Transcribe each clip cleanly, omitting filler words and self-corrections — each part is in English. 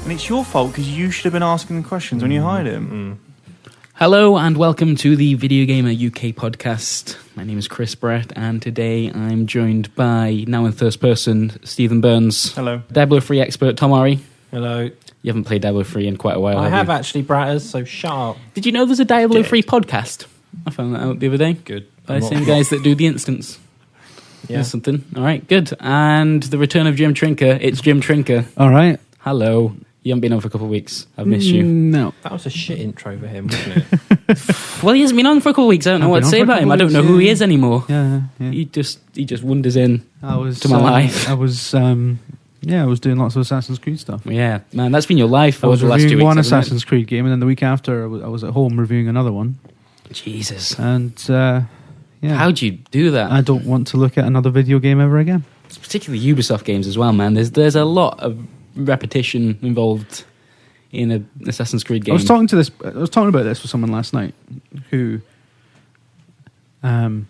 And it's your fault because you should have been asking the questions when you hired him. Hello and welcome to the VideoGamer UK podcast. My name is Chris Brett and today I'm joined by, now in first person, Stephen Burns. Hello. Diablo 3 expert Tom Ari. Hello. You haven't played Diablo 3 in quite a while, I have have you? actually, Bratters, so shut up. Did you know there's a Diablo 3 podcast? I found that out the other day. Good. By the same guys that do the instance. Yeah. There's something. All right, good. And the return of Jim Trinker. It's Jim Trinker. All right. Hello. You haven't been on for a couple of weeks. I've missed you. No. That was a shit intro for him, wasn't it? Well, he hasn't been on for a couple of weeks. I don't know what to say about him. I don't know who he is anymore. Yeah. He just wanders in to my life. I was doing lots of Assassin's Creed stuff. Yeah, man, that's been your life I for was the last 2 reviewing weeks. one hasn't it? Assassin's Creed game, and then the week after, I was at home reviewing another one. Jesus. And How'd you do that? I don't want to look at another video game ever again. It's particularly Ubisoft games as well, man. There's a lot of repetition involved in an Assassin's Creed game. I was talking about this with someone last night, who, and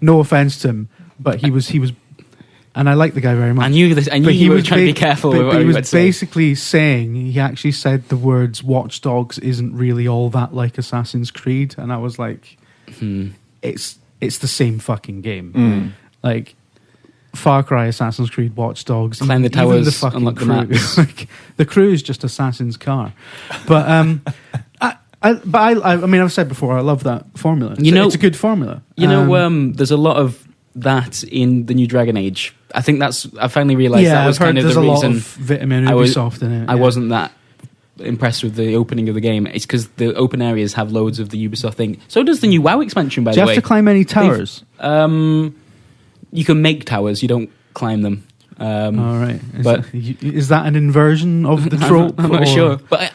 no offense to him, but he was, and I like the guy very much. I knew this. I knew you were trying to be careful with what But he you was would say. basically saying, he actually said the words "Watch Dogs" isn't really all that like Assassin's Creed, and I was like, it's the same fucking game. Like Far Cry, Assassin's Creed, Watch Dogs, Climb the even towers, the fucking unlock the crew. maps. Like, the crew is just Assassin's car, but I mean, I've said before, I love that formula. It's a good formula. There's a lot of that in the new Dragon Age. I think I finally realised that was kind of the there's a lot reason of vitamin Ubisoft in it. I wasn't that impressed with the opening of the game. It's because the open areas have loads of the Ubisoft thing. So does the new WoW expansion, by Do the you way. have to climb any towers? You can make towers, you don't climb them. All right, but is that an inversion of the trope? I'm not sure. But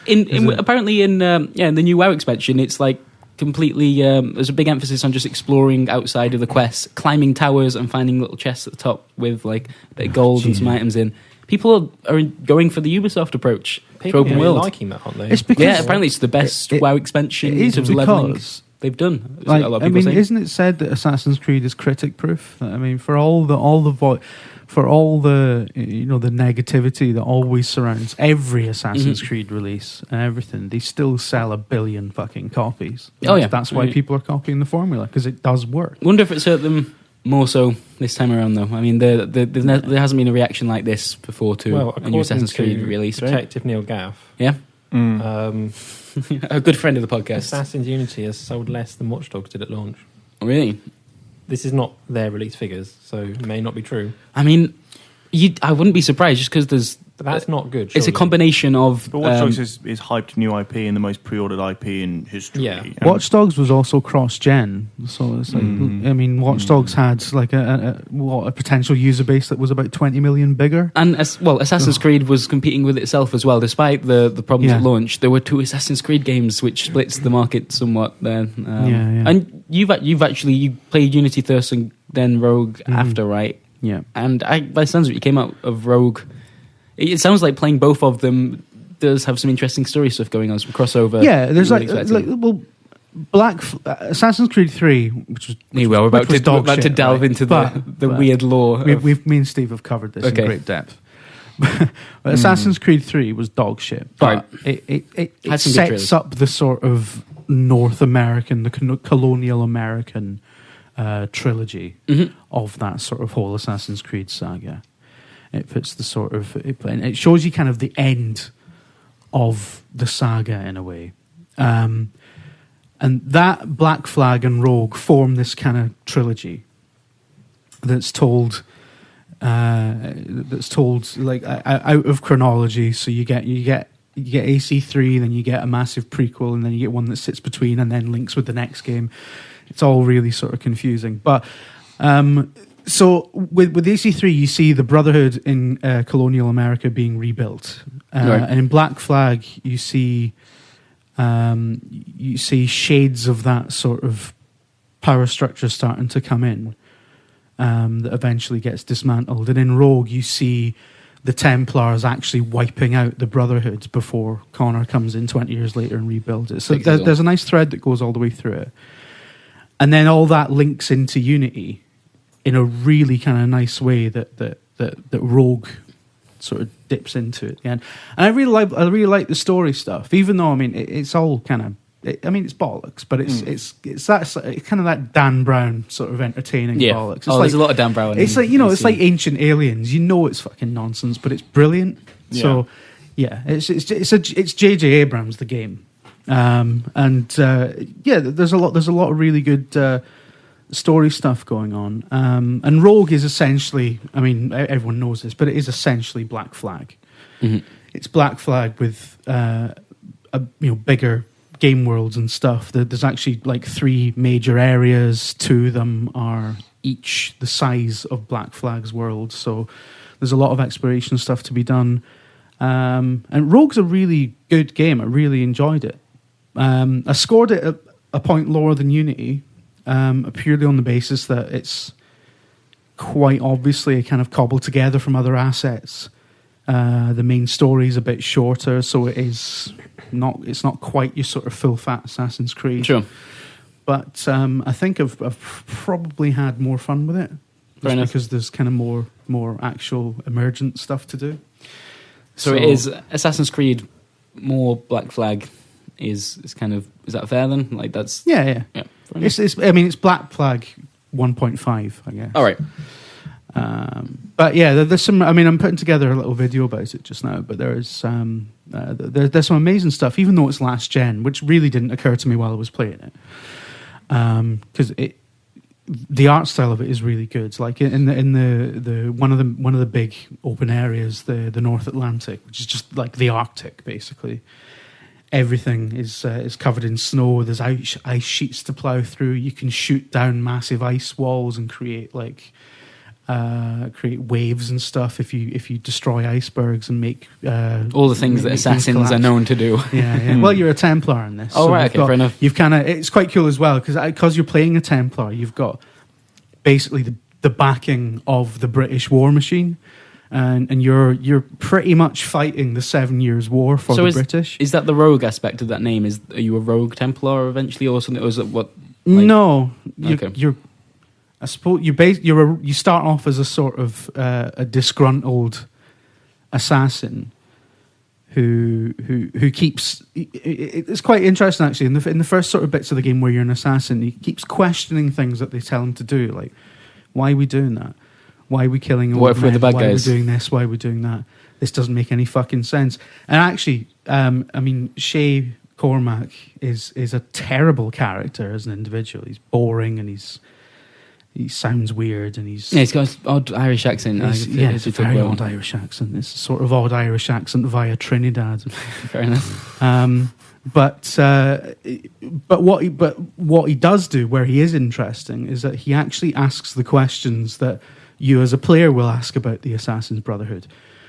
apparently in the new WoW expansion, it's like completely. There's a big emphasis on just exploring outside of the quests, climbing towers, and finding little chests at the top with like a bit of gold and some items in. People are going for the Ubisoft approach to open world. Liking that, aren't they? It's because apparently it's the best WoW expansion in terms of leveling they've done. Like, A lot of people saying. Isn't it said that Assassin's Creed is critic proof? I mean, for all the negativity that always surrounds every Assassin's Creed release and everything, they still sell 1 billion fucking copies. That's why people are copying the formula, because it does work. Wonder if it's hurt them more so this time around, though. I mean, there hasn't been a reaction like this before to a new Assassin's Creed release, right? Detective Neil Gaff. Yeah. A good friend of the podcast. Assassin's Unity has sold less than Watch Dogs did at launch. Really? This is not their release figures, so it may not be true. I mean, I wouldn't be surprised just because But that's not good. It's a combination of. But Watch Dogs is hyped new IP and the most pre-ordered IP in history. Yeah. And Watch Dogs was also cross-gen, so it's like I mean, Watch Dogs had like a potential user base that was about 20 million bigger. And Assassin's Creed was competing with itself as well, despite the problems at launch. There were 2 Assassin's Creed games, which splits the market somewhat. There, and you played Unity first and then Rogue after, right? Yeah. And by the sounds of it, you came out of Rogue. It sounds like playing both of them does have some interesting story stuff going on, some crossover. Yeah, there's Assassin's Creed 3, which was we're about to delve into the weird lore. Me and Steve have covered this in great depth. But Assassin's Creed 3 was dog shit, but it sets up the sort of North American, the colonial American trilogy of that sort of whole Assassin's Creed saga. It puts the sort of and it shows you kind of the end of the saga in a way, and that Black Flag and Rogue form this kind of trilogy that's told like out of chronology. So you get AC3, then you get a massive prequel, and then you get one that sits between and then links with the next game. It's all really sort of confusing, but. So with AC3, you see the Brotherhood in colonial America being rebuilt, and in Black Flag, you see shades of that sort of power structure starting to come in, that eventually gets dismantled. And in Rogue, you see the Templars actually wiping out the Brotherhood before Connor comes in 20 years later and rebuilds it. So there's a nice thread that goes all the way through it, and then all that links into Unity in a really kind of nice way that Rogue sort of dips into it at the end. And I really like the story stuff, even though it's all kind of. It's bollocks, but it's kind of that Dan Brown sort of entertaining bollocks. It's there's a lot of Dan Brown. It's like it's like Ancient Aliens. You know, it's fucking nonsense, but it's brilliant. Yeah. So it's J.J. Abrams the game, there's a lot of really good story stuff going on. And Rogue is essentially, everyone knows this, but it is essentially Black Flag. Mm-hmm. It's Black Flag with bigger game worlds and stuff. There's actually like 3 major areas. 2 of them are each the size of Black Flag's world, so there's a lot of exploration stuff to be done. And Rogue's a really good game. I really enjoyed it. I scored it a point lower than Unity, purely on the basis that it's quite obviously kind of cobbled together from other assets. The main story is a bit shorter, so it's not quite your sort of full fat Assassin's Creed. Sure. But I think I've probably had more fun with it. Fair enough. Because there's kind of more actual emergent stuff to do. So it is Assassin's Creed more Black Flag is that fair then? Like that's yeah. It's Black Flag 1.5, I guess. All right. But yeah, there's some. I'm putting together a little video about it just now. But there's some amazing stuff, even though it's last gen, which really didn't occur to me while I was playing it. Because the art style of it is really good. Like in the one of the big open areas, the North Atlantic, which is just like the Arctic, basically. Everything is covered in snow. There's ice sheets to plow through. You can shoot down massive ice walls and create waves and stuff if you destroy icebergs and make all the things that assassins are known to do. Yeah. Well, you're a Templar in this. Oh, so right, okay, fair enough. You've it's quite cool as well because you're playing a Templar. You've got basically the backing of the British war machine. And you're pretty much fighting the 7 Years' War for the British. Is that the rogue aspect of that name? Are you a rogue Templar eventually, or something? Or is it what? No, you're. I suppose you start off as a sort of a disgruntled assassin who keeps. It's quite interesting actually. In the first sort of bits of the game where you're an assassin, he keeps questioning things that they tell him to do, like why are we doing that? Why are we killing all the men? What if we're the bad guys? Why are we doing this? Why are we doing that? This doesn't make any fucking sense. And actually, Shay Cormac is a terrible character as an individual. He's boring and he sounds weird and he's got an odd Irish accent. It's a very odd Irish accent. It's a sort of odd Irish accent via Trinidad. Fair enough. But what he does do, where he is interesting, is that he actually asks the questions that you as a player will ask about the Assassin's Brotherhood,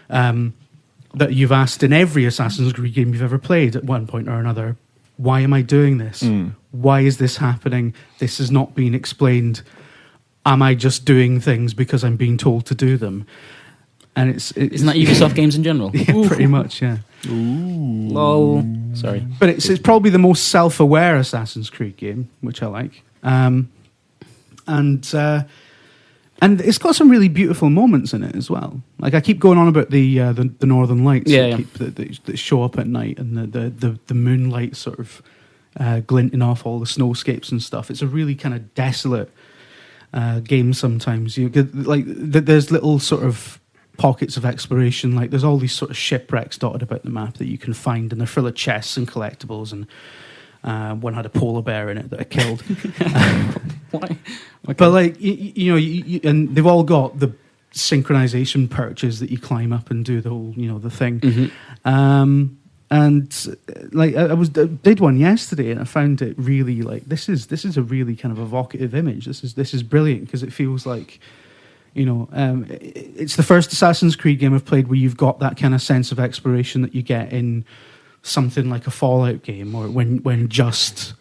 that you've asked in every Assassin's Creed game you've ever played at one point or another. Why am I doing this? Why is this happening? This has not been explained. Am I just doing things because I'm being told to do them? And isn't that Ubisoft games in general? Yeah, pretty much, yeah. Ooh. Lol. Sorry. But it's probably the most self-aware Assassin's Creed game, which I like. And it's got some really beautiful moments in it as well. Like I keep going on about the Northern Lights that show up at night, and the moonlight sort of glinting off all the snowscapes and stuff. It's a really kind of desolate game sometimes. You get there's little sort of pockets of exploration. Like there's all these sort of shipwrecks dotted about the map that you can find, and they're full of chests and collectibles. And one had a polar bear in it that I killed. Why? Okay. But you and they've all got the synchronization perches that you climb up and do the whole, the thing. Mm-hmm. And I did one yesterday, and I found it really this is a really kind of evocative image. This is brilliant because it feels like, it's the first Assassin's Creed game I've played where you've got that kind of sense of exploration that you get in something like a Fallout game, or when just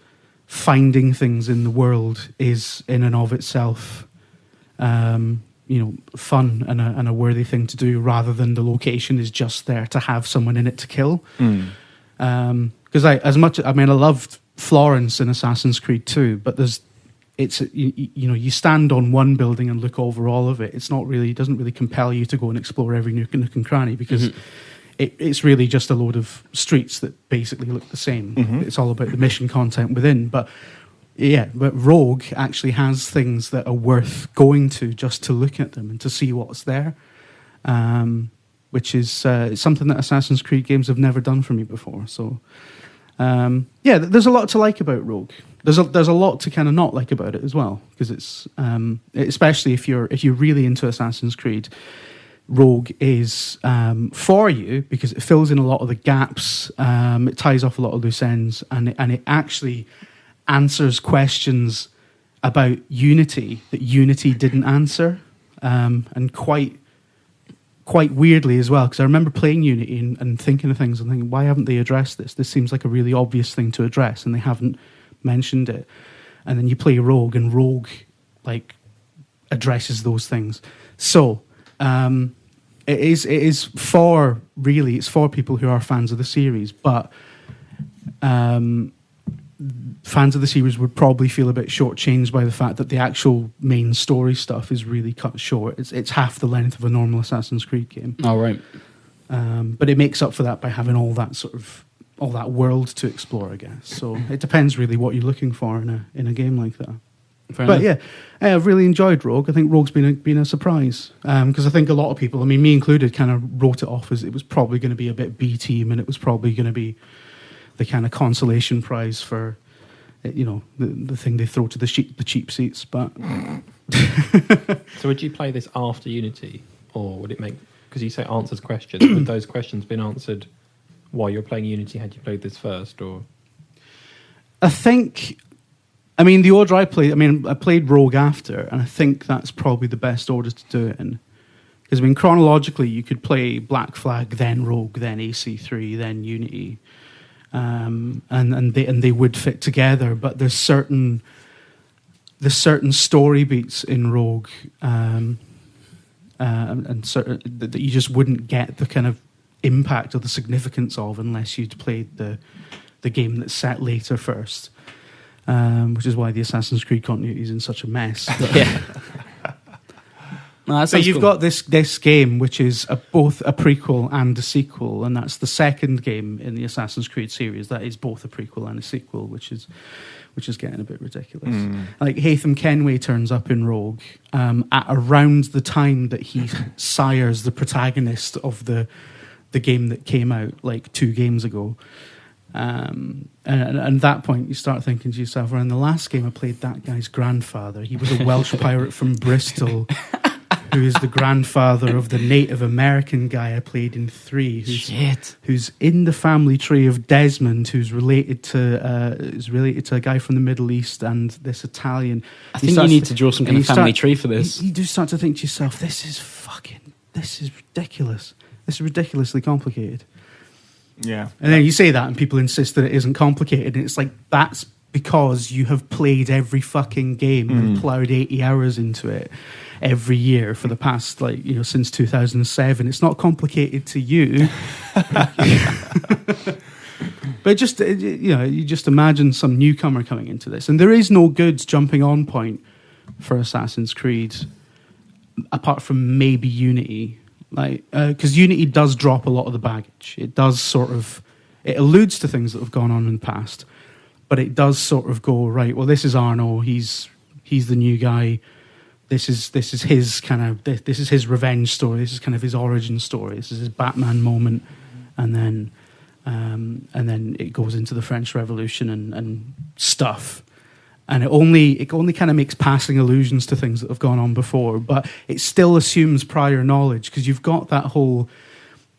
finding things in the world is in and of itself, fun and a worthy thing to do, rather than the location is just there to have someone in it to kill. Because I loved Florence in Assassin's Creed 2, but it's you stand on one building and look over all of it. It doesn't really compel you to go and explore every nook and cranny, because it's really just a load of streets that basically look the same. It's all about the mission content within. But Rogue actually has things that are worth going to just to look at them and to see what's there, which is something that Assassin's Creed games have never done for me before. So there's a lot to like about Rogue. There's a lot to kind of not like about it as well, because it's especially if you're really into Assassin's Creed, Rogue is for you, because it fills in a lot of the gaps. It ties off a lot of loose ends, and it actually answers questions about Unity that Unity didn't answer, and quite weirdly as well, because I remember playing Unity and thinking of things and thinking, why haven't they addressed this? This seems like a really obvious thing to address, and they haven't mentioned it. And then you play Rogue, and Rogue like addresses those things. So it is for people who are fans of the series, but fans of the series would probably feel a bit shortchanged by the fact that the actual main story stuff is really cut short. It's half the length of a normal Assassin's Creed game. Oh, right. But it makes up for that by having all that world to explore, I guess. So it depends really what you're looking for in a game like that. Fair enough. I've really enjoyed Rogue. I think Rogue's been a surprise, because I think a lot of people, I mean, me included, kind of wrote it off as it was probably going to be a bit B-team, and it was probably going to be the kind of consolation prize for, the thing they throw to the cheap seats. But so would you play this after Unity, or would it make, because you say answers questions, would those questions been answered while you're playing Unity had you played this first? Or I think, the order I played Rogue after, and I think that's probably the best order to do it in. Because chronologically you could play Black Flag, then Rogue, then AC3, then Unity. And they would fit together, but there's certain story beats in Rogue, and certain that you just wouldn't get the kind of impact or the significance of unless you'd played the game that's set later first, which is why the Assassin's Creed continuity is in such a mess. Yeah. No, so you've got this game, which is both a prequel and a sequel, and that's the second game in the Assassin's Creed series that is both a prequel and a sequel, which is getting a bit ridiculous. Like Haytham Kenway turns up in Rogue at around the time that he sires the protagonist of the game that came out like 2 games ago. And at that point you start thinking to yourself, well, in the last game I played that guy's grandfather. He was a Welsh pirate from Bristol who is the grandfather of the Native American guy I played in 3, who's in the family tree of Desmond, who's related to a guy from the Middle East and this Italian. I think you need to draw some kind of family tree for this. You do start to think to yourself, this is ridiculous. This is ridiculously complicated. Yeah. And then you say that and people insist that it isn't complicated, and it's like, that's because you have played every fucking game and ploughed 80 hours into it every year for the past, since 2007. It's not complicated to you. But just, you just imagine some newcomer coming into this. And there is no good jumping on point for Assassin's Creed, apart from maybe Unity. Because Unity does drop a lot of the baggage. It does it alludes to things that have gone on in the past, but it does sort of go, right, well, this is Arno, he's the new guy. This is his kind of, this is his revenge story. This is kind of his origin story. This is his Batman moment, and then it goes into the French Revolution and stuff. And it only kind of makes passing allusions to things that have gone on before, but it still assumes prior knowledge, because you've got that whole,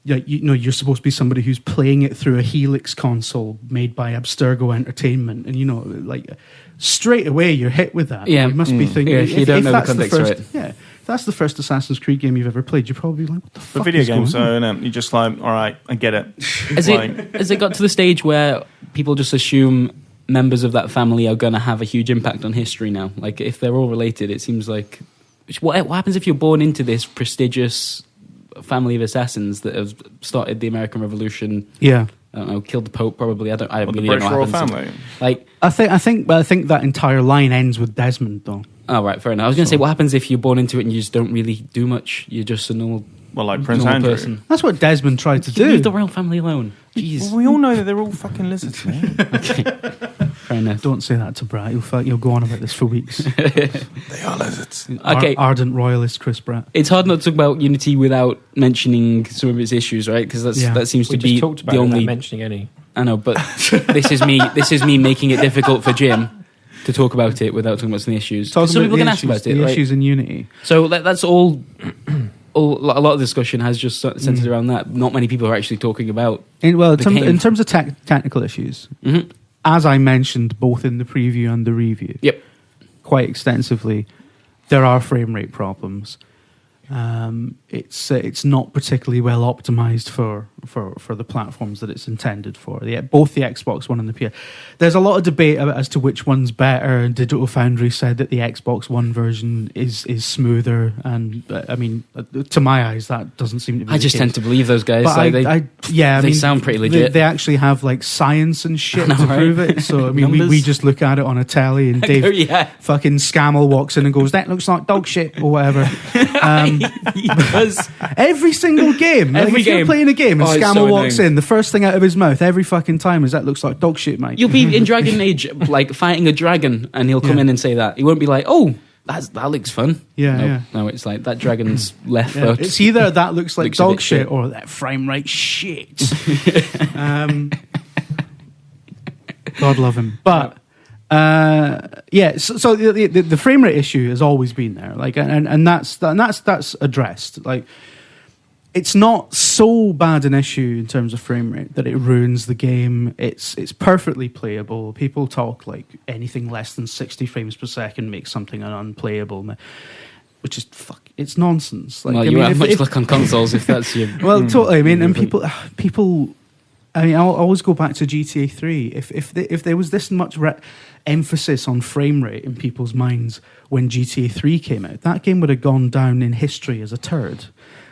you're supposed to be somebody who's playing it through a Helix console made by Abstergo Entertainment, and straight away you're hit with that. Yeah, you must be thinking, if you don't know the context of it. Yeah, if that's the first Assassin's Creed game you've ever played, you're probably like, what the fuck? The video game, so you're just like, all right, I get it. Has it got to the stage where people just assume members of that family are going to have a huge impact on history now? Like, if they're all related, it seems like, what happens if you're born into this prestigious family of assassins that have started the American Revolution? Yeah. I don't know, killed the Pope probably. I really the don't British know royal what happens. family. Like, I think that entire line ends with Desmond, though. oh right, fair enough. I was going to say, what happens if you're born into it and you just don't really do much? You're just a normal, like Prince normal Andrew. person. That's what Desmond tried to You do. leave the royal family alone. Jeez. Well, we all know that they're all fucking lizards, man. Okay. Fair enough. Don't say that to Bratt. You'll go on about this for weeks. They are lizards. Okay. Ardent royalist Chris Bratt. It's hard not to talk about Unity without mentioning some of its issues, right? Because that seems to be talked about the only. without mentioning any. I know, but this is me making it difficult for Jim to talk about it without talking about some issues. Some people can ask about it, the right? issues in Unity. So that's all. A lot of discussion has just centered around that. Not many people are actually talking about. In terms of technical issues, as I mentioned both in the preview and the review, quite extensively, there are frame rate problems. It's not particularly well optimized for the platforms that it's intended for. Both the Xbox One and the PS. There's a lot of debate as to which one's better. Digital Foundry said that the Xbox One version is smoother, and I mean, to my eyes, that doesn't seem to be. I just tend to believe those guys. But they sound pretty legit. They actually have like science and shit to prove it. So I mean, Numbers. we just look at it on a telly, and Dave fucking Scammell walks in and goes, "That looks like dog shit" or whatever. He does. Every single game. If you're playing a game and Scammell walks in, the first thing out of his mouth every fucking time is, "That looks like dog shit, mate." You'll be in Dragon Age, like fighting a dragon, and he'll come in and say that. He won't be like, "Oh, that looks fun." No, it's like that dragon's left foot. It's either that looks like dog shit or that frame rate shit. God love him, but. So the frame rate issue has always been there, like, and that's addressed. Like, it's not so bad an issue in terms of frame rate that it ruins the game. It's perfectly playable. People talk like anything less than 60 frames per second makes something unplayable, which is it's nonsense. Like, well, you have much luck on consoles if that's your. Well, totally. I mean, and people. I mean, I'll always go back to GTA 3. If there was this much emphasis on frame rate in people's minds when GTA 3 came out, that game would have gone down in history as a turd.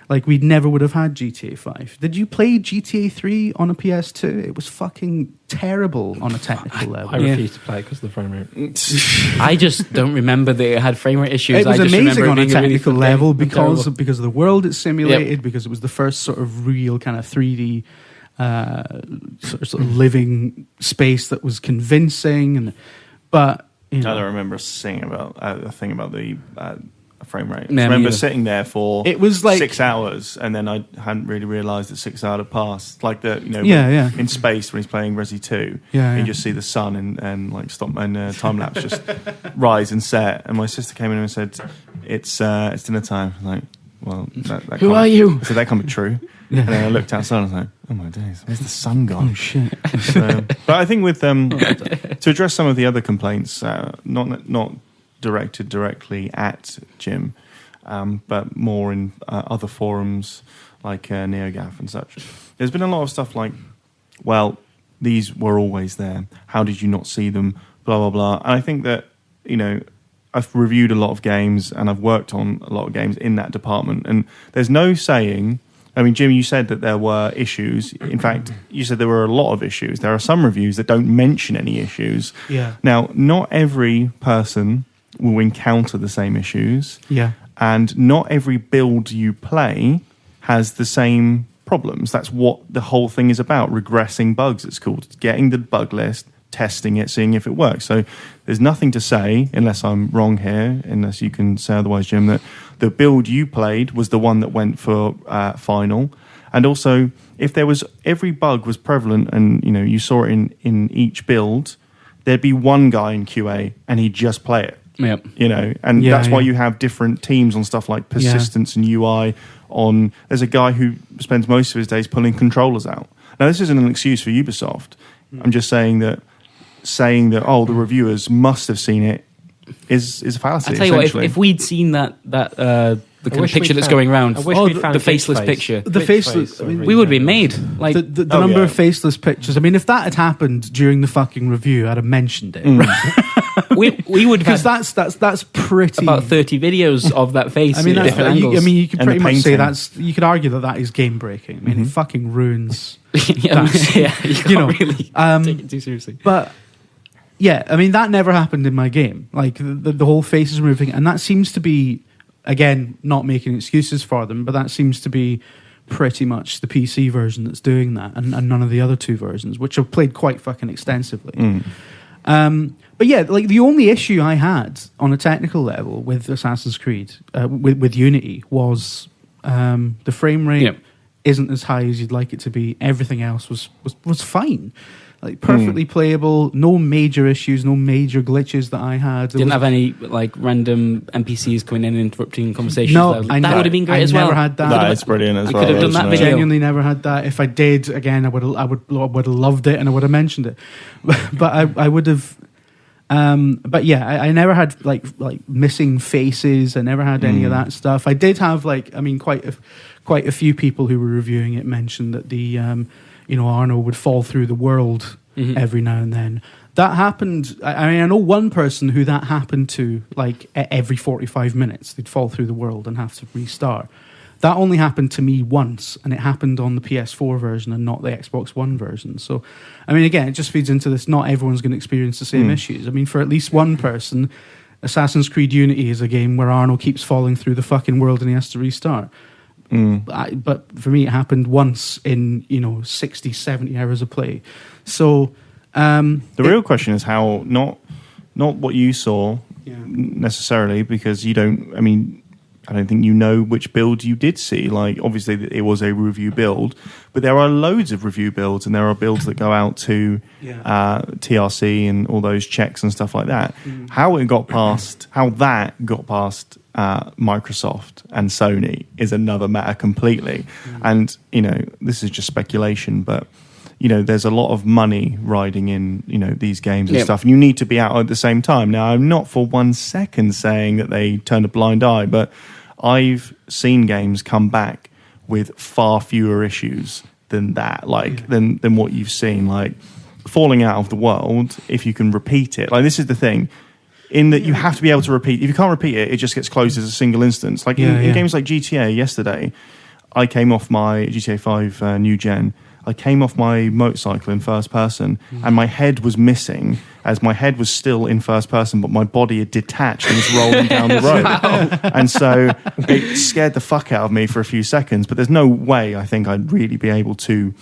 Like, we never would have had GTA 5. Did you play GTA 3 on a PS2? It was fucking terrible on a technical level. I refuse to play it because of the frame rate. I just don't remember that it had frame rate issues. It was amazing on a technical level because of the world it simulated, because it was the first sort of real kind of 3D sort of living space that was convincing. But I don't remember seeing about a thing about the frame rate. No, I remember sitting there for it was like 6 hours, and then I hadn't really realised that 6 hours had passed. Like in space when he's playing Resi 2, you just see the sun and like stop and time lapse just rise and set. And my sister came in and said, "It's dinner time." I'm like, well, that who are you? I said that can't be true. And then I looked outside and I was like, oh my days, where's the sun gone? Oh shit. But I think with to address some of the other complaints, not directed directly at Jim, but more in other forums like NeoGAF and such, there's been a lot of stuff like, well, these were always there. How did you not see them? Blah, blah, blah. And I think that, I've reviewed a lot of games and I've worked on a lot of games in that department. And there's no saying... I mean, Jim, you said that there were issues. In fact, you said there were a lot of issues. There are some reviews that don't mention any issues. Yeah. Now, not every person will encounter the same issues. Yeah. And not every build you play has the same problems. That's what the whole thing is about. Regressing bugs, it's called. Getting the bug list, testing it, seeing if it works. So there's nothing to say, unless I'm wrong here, unless you can say otherwise, Jim, that the build you played was the one that went for final. And also, if there was every bug was prevalent and you saw it in each build, there'd be one guy in QA and he'd just play it. Yep. That's why you have different teams on stuff like persistence and UI. There's a guy who spends most of his days pulling controllers out. Now, this isn't an excuse for Ubisoft. I'm just saying that the reviewers must have seen it is a fallacy. I tell you what, if we'd seen the kind of picture that's going around, the faceless picture, the faceless, we would be made. Like the number of faceless pictures. I mean, if that had happened during the fucking review, I'd have mentioned it. we would have because that's pretty about 30 videos of that face. I mean, at different angles. you could pretty much say you could argue that is game breaking. I mean, it fucking ruins. You can't really take it too seriously. But yeah, I mean, that never happened in my game. Like the whole face is moving, and that seems to be, again, not making excuses for them, but that seems to be pretty much the PC version that's doing that, and none of the other two versions, which I've played quite fucking extensively. But yeah, like the only issue I had on a technical level with Assassin's Creed, with Unity, was the frame rate isn't as high as you'd like it to be. Everything else was fine. Like perfectly playable, no major issues, no major glitches that I had. Didn't have any like random NPCs coming in and interrupting conversations. No, that would have been great as well. I never had that. That's brilliant as well. Could have done that video. Genuinely never had that. If I did, again, I would have loved it and I would have mentioned it. But I would have. But yeah, I never had like missing faces. I never had any of that stuff. I did have quite a few people who were reviewing it mentioned that the Arno would fall through the world every now and then. That happened. I know one person who that happened to, like every 45 minutes, they'd fall through the world and have to restart. That only happened to me once, and it happened on the PS4 version and not the Xbox One version. So, I mean, again, it just feeds into this. Not everyone's going to experience the same issues. I mean, for at least one person, Assassin's Creed Unity is a game where Arno keeps falling through the fucking world and he has to restart. But for me, it happened once in 60, 70 hours of play. So the real question is how not what you saw necessarily, because you don't. I mean, I don't think you know which build you did see. Like, obviously, it was a review build, but there are loads of review builds, and there are builds that go out to TRC and all those checks and stuff like that. How that got past Microsoft and Sony is another matter completely. And this is just speculation, but there's a lot of money riding in these games and stuff, and you need to be out at the same time. Now, I'm not for 1 second saying that they turned a blind eye, but I've seen games come back with far fewer issues than that, than what you've seen. Like falling out of the world, if you can repeat it, like this is the thing. In that you have to be able to repeat. If you can't repeat it, it just gets closed as a single instance. Like in games like GTA yesterday, I came off my GTA 5 new gen. I came off my motorcycle in first person, and my head was missing, as my head was still in first person, but my body had detached and was rolling down the road. Wow. And so it scared the fuck out of me for a few seconds, but there's no way I think I'd really be able to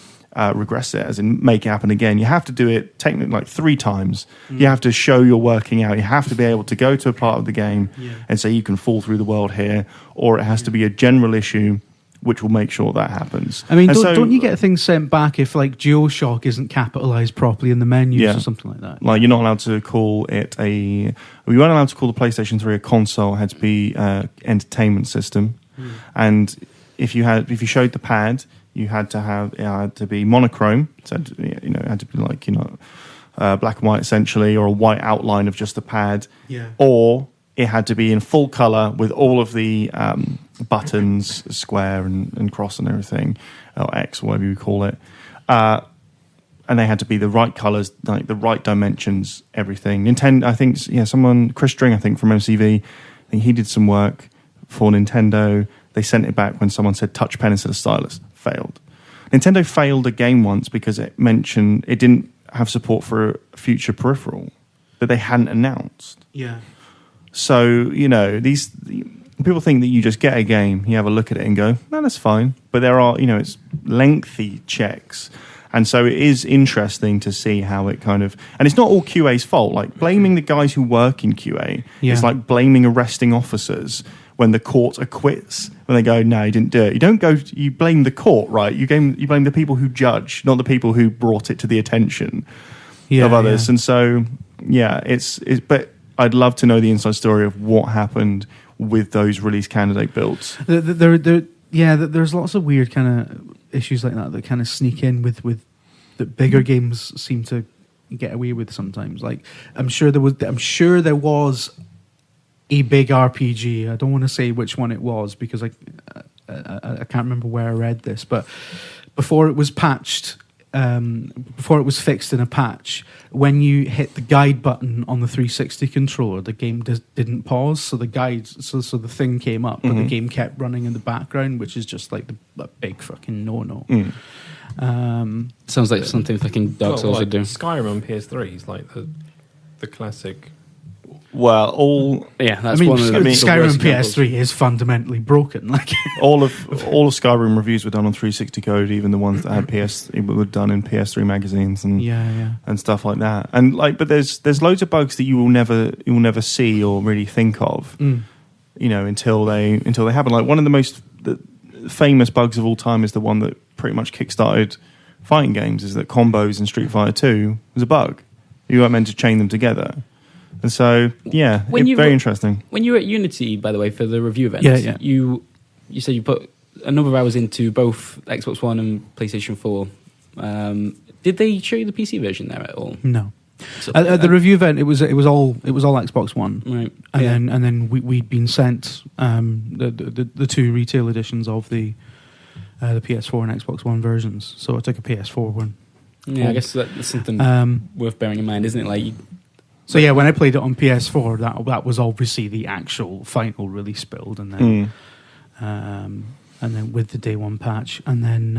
regress it, as in make it happen again. You have to do it technically like 3 times. You have to show you're working out. You have to be able to go to a part of the game and say you can fall through the world here, or it has to be a general issue which will make sure that happens. I mean, don't you get things sent back if like DualShock isn't capitalized properly in the menus or something like that? Like you're not allowed to call it we weren't allowed to call the PlayStation 3 a console. It had to be entertainment system. And if you showed the pad, you had to have it had to be monochrome. So it had to be like black and white essentially, or a white outline of just the pad. Or it had to be in full color with all of the buttons, square and cross and everything, or X, whatever you call it. And they had to be the right colors, like the right dimensions, everything. Nintendo, I think, Chris String, I think from MCV, I think he did some work for Nintendo. They sent it back when someone said touch pen instead of stylus. Failed. Nintendo failed a game once because it mentioned it didn't have support for a future peripheral that they hadn't announced. So, these people think that you just get a game, you have a look at it and go, no, that's fine. But there are, it's lengthy checks. And so it is interesting to see how it kind of... And it's not all QA's fault. Like, blaming the guys who work in QA is like blaming arresting officers when the court acquits. When they go, no, you didn't do it. You blame the court, right? You blame the people who judge, not the people who brought it to the attention of others. And so, but I'd love to know the inside story of what happened with those release candidate builds. There's lots of weird kind of issues like that kind of sneak in with that bigger games seem to get away with sometimes. Like I'm sure there was a big RPG. I don't want to say which one it was because I can't remember where I read this, but before it was patched, before it was fixed in a patch, when you hit the guide button on the 360 controller, the game didn't pause. So the the thing came up, but the game kept running in the background, which is just like a big fucking no-no. Sounds like something fucking Dark Souls would do. Skyrim on PS3 is like the classic. Well, that's one of the Skyrim PS3 is fundamentally broken. Like all of Skyrim reviews were done on 360 code, even the ones that had were done in PS3 magazines and stuff like that. And but there's loads of bugs that you will never see or really think of, until they happen. Like one of the most famous bugs of all time is the one that pretty much kickstarted fighting games. Is that combos in Street Fighter 2 was a bug. You weren't meant to chain them together. And so, very interesting. When you were at Unity, by the way, for the review event, you said you put a number of hours into both Xbox One and PlayStation 4. Did they show you the PC version there at all? No. So, at the review event, it was all Xbox One, right? And then we'd been sent the two retail editions of the PS4 and Xbox One versions. So I took a PS4 one. Yeah, I guess that's something worth bearing in mind, isn't it? Like. So when I played it on PS4, that was obviously the actual final release build, and then with the day one patch, and then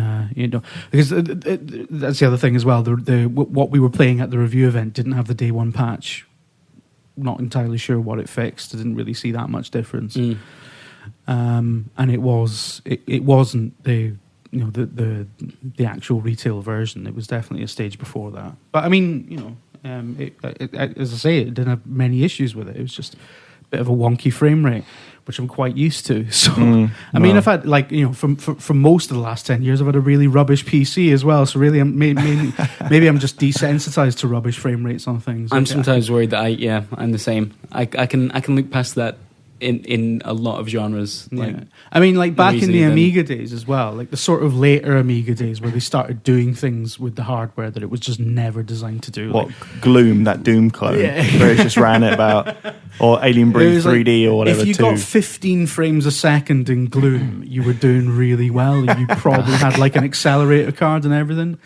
because that's the other thing as well. What we were playing at the review event didn't have the day one patch. Not entirely sure what it fixed. I didn't really see that much difference, and it wasn't the actual retail version. It was definitely a stage before that. But I mean, as I say, it didn't have many issues with it. It was just a bit of a wonky frame rate, which I'm quite used to. So, I mean, I've had for most of the last 10 years, I've had a really rubbish PC as well. So really, maybe I'm just desensitized to rubbish frame rates on things. I'm sometimes worried that I'm the same. I can look past that in a lot of genres. I mean, like back in the Amiga days as well, like the sort of later Amiga days where they started doing things with the hardware that it was just never designed to do. What, Gloom, that Doom clone, where it just ran it about, or Alien Breed 3D or whatever. If you got 15 frames a second in Gloom, you were doing really well. You probably had like an accelerator card and everything.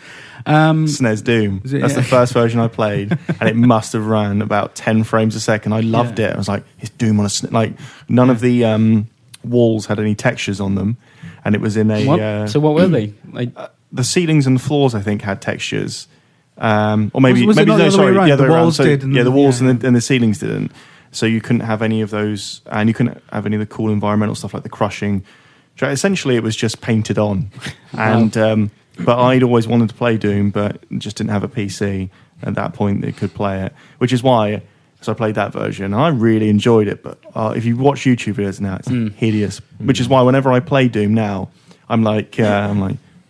SNES Doom. That's the first version I played, and it must have run about 10 frames a second. I loved it. I was like, it's Doom on a SNES. Like, none of the walls had any textures on them, and it was in a. So what were they? The ceilings and the floors, I think, had textures, or maybe the other way around. The walls and the ceilings didn't. So you couldn't have any of those, and you couldn't have any of the cool environmental stuff like the crushing. Essentially, it was just painted on, and. But I'd always wanted to play Doom, but just didn't have a PC at that point that could play it. Which is why, I played that version. I really enjoyed it, but if you watch YouTube videos now, it's hideous. Which is why whenever I play Doom now, I'm like,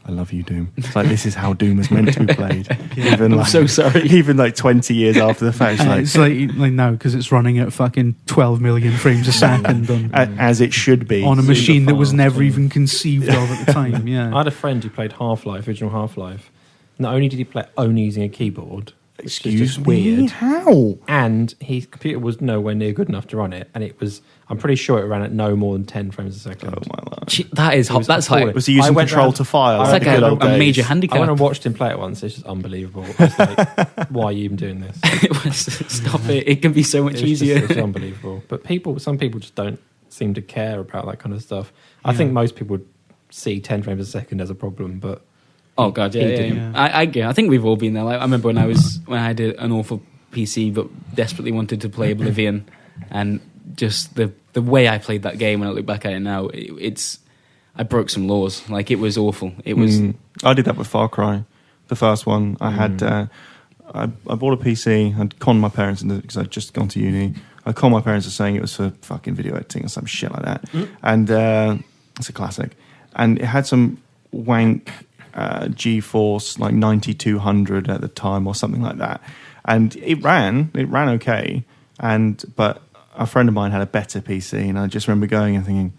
I love you, Doom. It's like, this is how Doom is meant to be played. I'm so sorry. Even 20 years after the fact. It's like no, because it's running at fucking 12 million frames a second. As it should be. On a machine that was never even conceived of at the time, I had a friend who played Half-Life, original Half-Life. Not only did he play only using a keyboard, excuse me, weird. How? And his computer was nowhere near good enough to run it, and it was. I'm pretty sure it ran at no more than 10 frames a second. Oh my lord! That is hot. That's high. Was he using Control to Fire? It's like a major handicap. I went and watched him play it once. It's just unbelievable. It's like, why are you even doing this? Stop it! It can be so much easier. It's unbelievable. But some people just don't seem to care about that kind of stuff. I think most people would see 10 frames a second as a problem, but. Oh god, yeah. I think we've all been there. Like, I remember when I had an awful PC, but desperately wanted to play Oblivion, and just the way I played that game when I look back at it now, I broke some laws. Like, it was awful. It was. I did that with Far Cry, the first one. I had I bought a PC. I'd conned my parents into because I'd just gone to uni. I conned my parents into saying it was for fucking video editing or some shit like that, and it's a classic. And it had some wank. GeForce 9200 at the time or something like that, and it ran okay, but a friend of mine had a better PC, and I just remember going and thinking,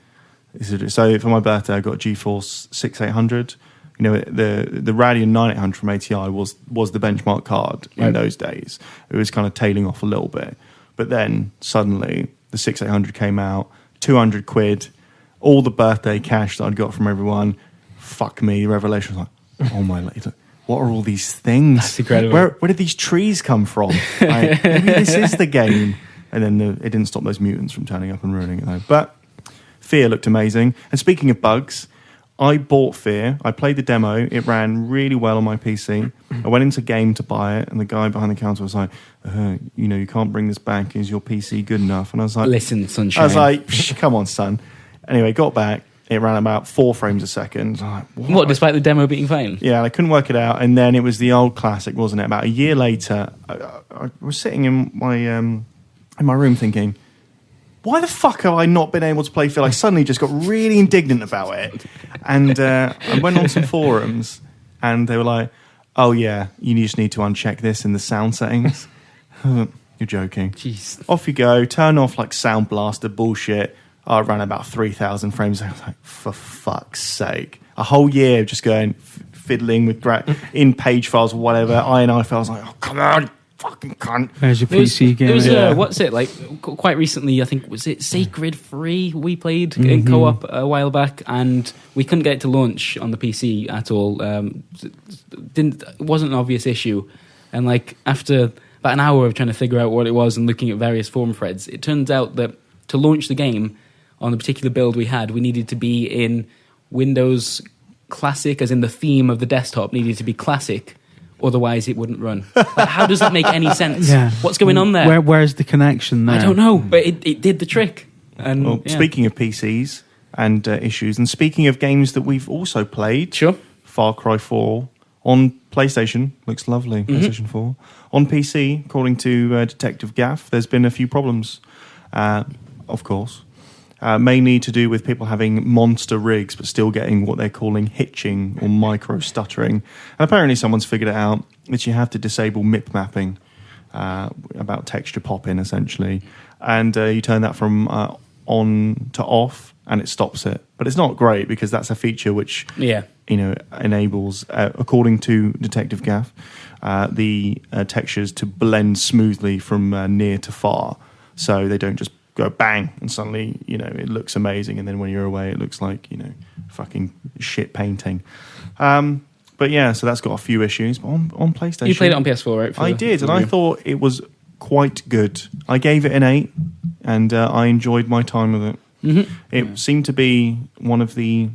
so for my birthday I got a GeForce 6800. The Radeon 9800 from ATI was the benchmark card in those days. It was kind of tailing off a little bit, but then suddenly the 6800 came out, 200 quid, all the birthday cash that I'd got from everyone. Fuck me, the revelation was like, oh my, what are all these things? That's incredible. Where did these trees come from? Like, maybe this is the game. And then it didn't stop those mutants from turning up and ruining it, though. But Fear looked amazing. And speaking of bugs, I bought Fear. I played the demo. It ran really well on my PC. I went into game to buy it, and the guy behind the counter was like, you can't bring this back. Is your PC good enough? And I was like, listen, sunshine. I was like, come on, son. Anyway, got back. It ran about 4 frames a second. I was like, what, despite the demo being fine? Yeah, and I couldn't work it out. And then it was the old classic, wasn't it? About a year later, I was sitting in my room thinking, why the fuck have I not been able to play Fear? I suddenly just got really indignant about it. And I went on some forums, and they were like, oh yeah, you just need to uncheck this in the sound settings. You're joking. Jeez. Off you go, turn off like Sound Blaster bullshit. I ran about 3,000 frames. I was like, for fuck's sake. A whole year of just going, fiddling with in page files or whatever, INI files. Like, oh, come on, fucking cunt. There's your PC game. It was, what's it, like, quite recently, I think, was it Sacred 3 we played in co-op a while back, and we couldn't get it to launch on the PC at all. It wasn't an obvious issue. And, like, after about an hour of trying to figure out what it was and looking at various forum threads, it turns out that to launch the game on the particular build we had, we needed to be in Windows Classic, as in the theme of the desktop needed to be Classic, otherwise it wouldn't run. Like, how does that make any sense? Yeah. What's going on there? Where's the connection there? I don't know, but it did the trick. And well, speaking of PCs and issues, and speaking of games that we've also played, sure, Far Cry 4 on PlayStation, looks lovely, PlayStation 4. On PC, according to Detective Gaff, there's been a few problems, of course. Mainly to do with people having monster rigs but still getting what they're calling hitching or micro stuttering. And apparently someone's figured it out that you have to disable MIP mapping, about texture pop-in essentially. And you turn that from on to off and it stops it. But it's not great because that's a feature which enables, according to Detective Gaff, the textures to blend smoothly from near to far. So they don't just go bang and suddenly it looks amazing, and then when you're away it looks like fucking shit painting. But yeah, so that's got a few issues. But on PlayStation, you played it on PS4, right? I did, and I thought it was quite good. I gave it an 8, and I enjoyed my time with it. It seemed to be one of the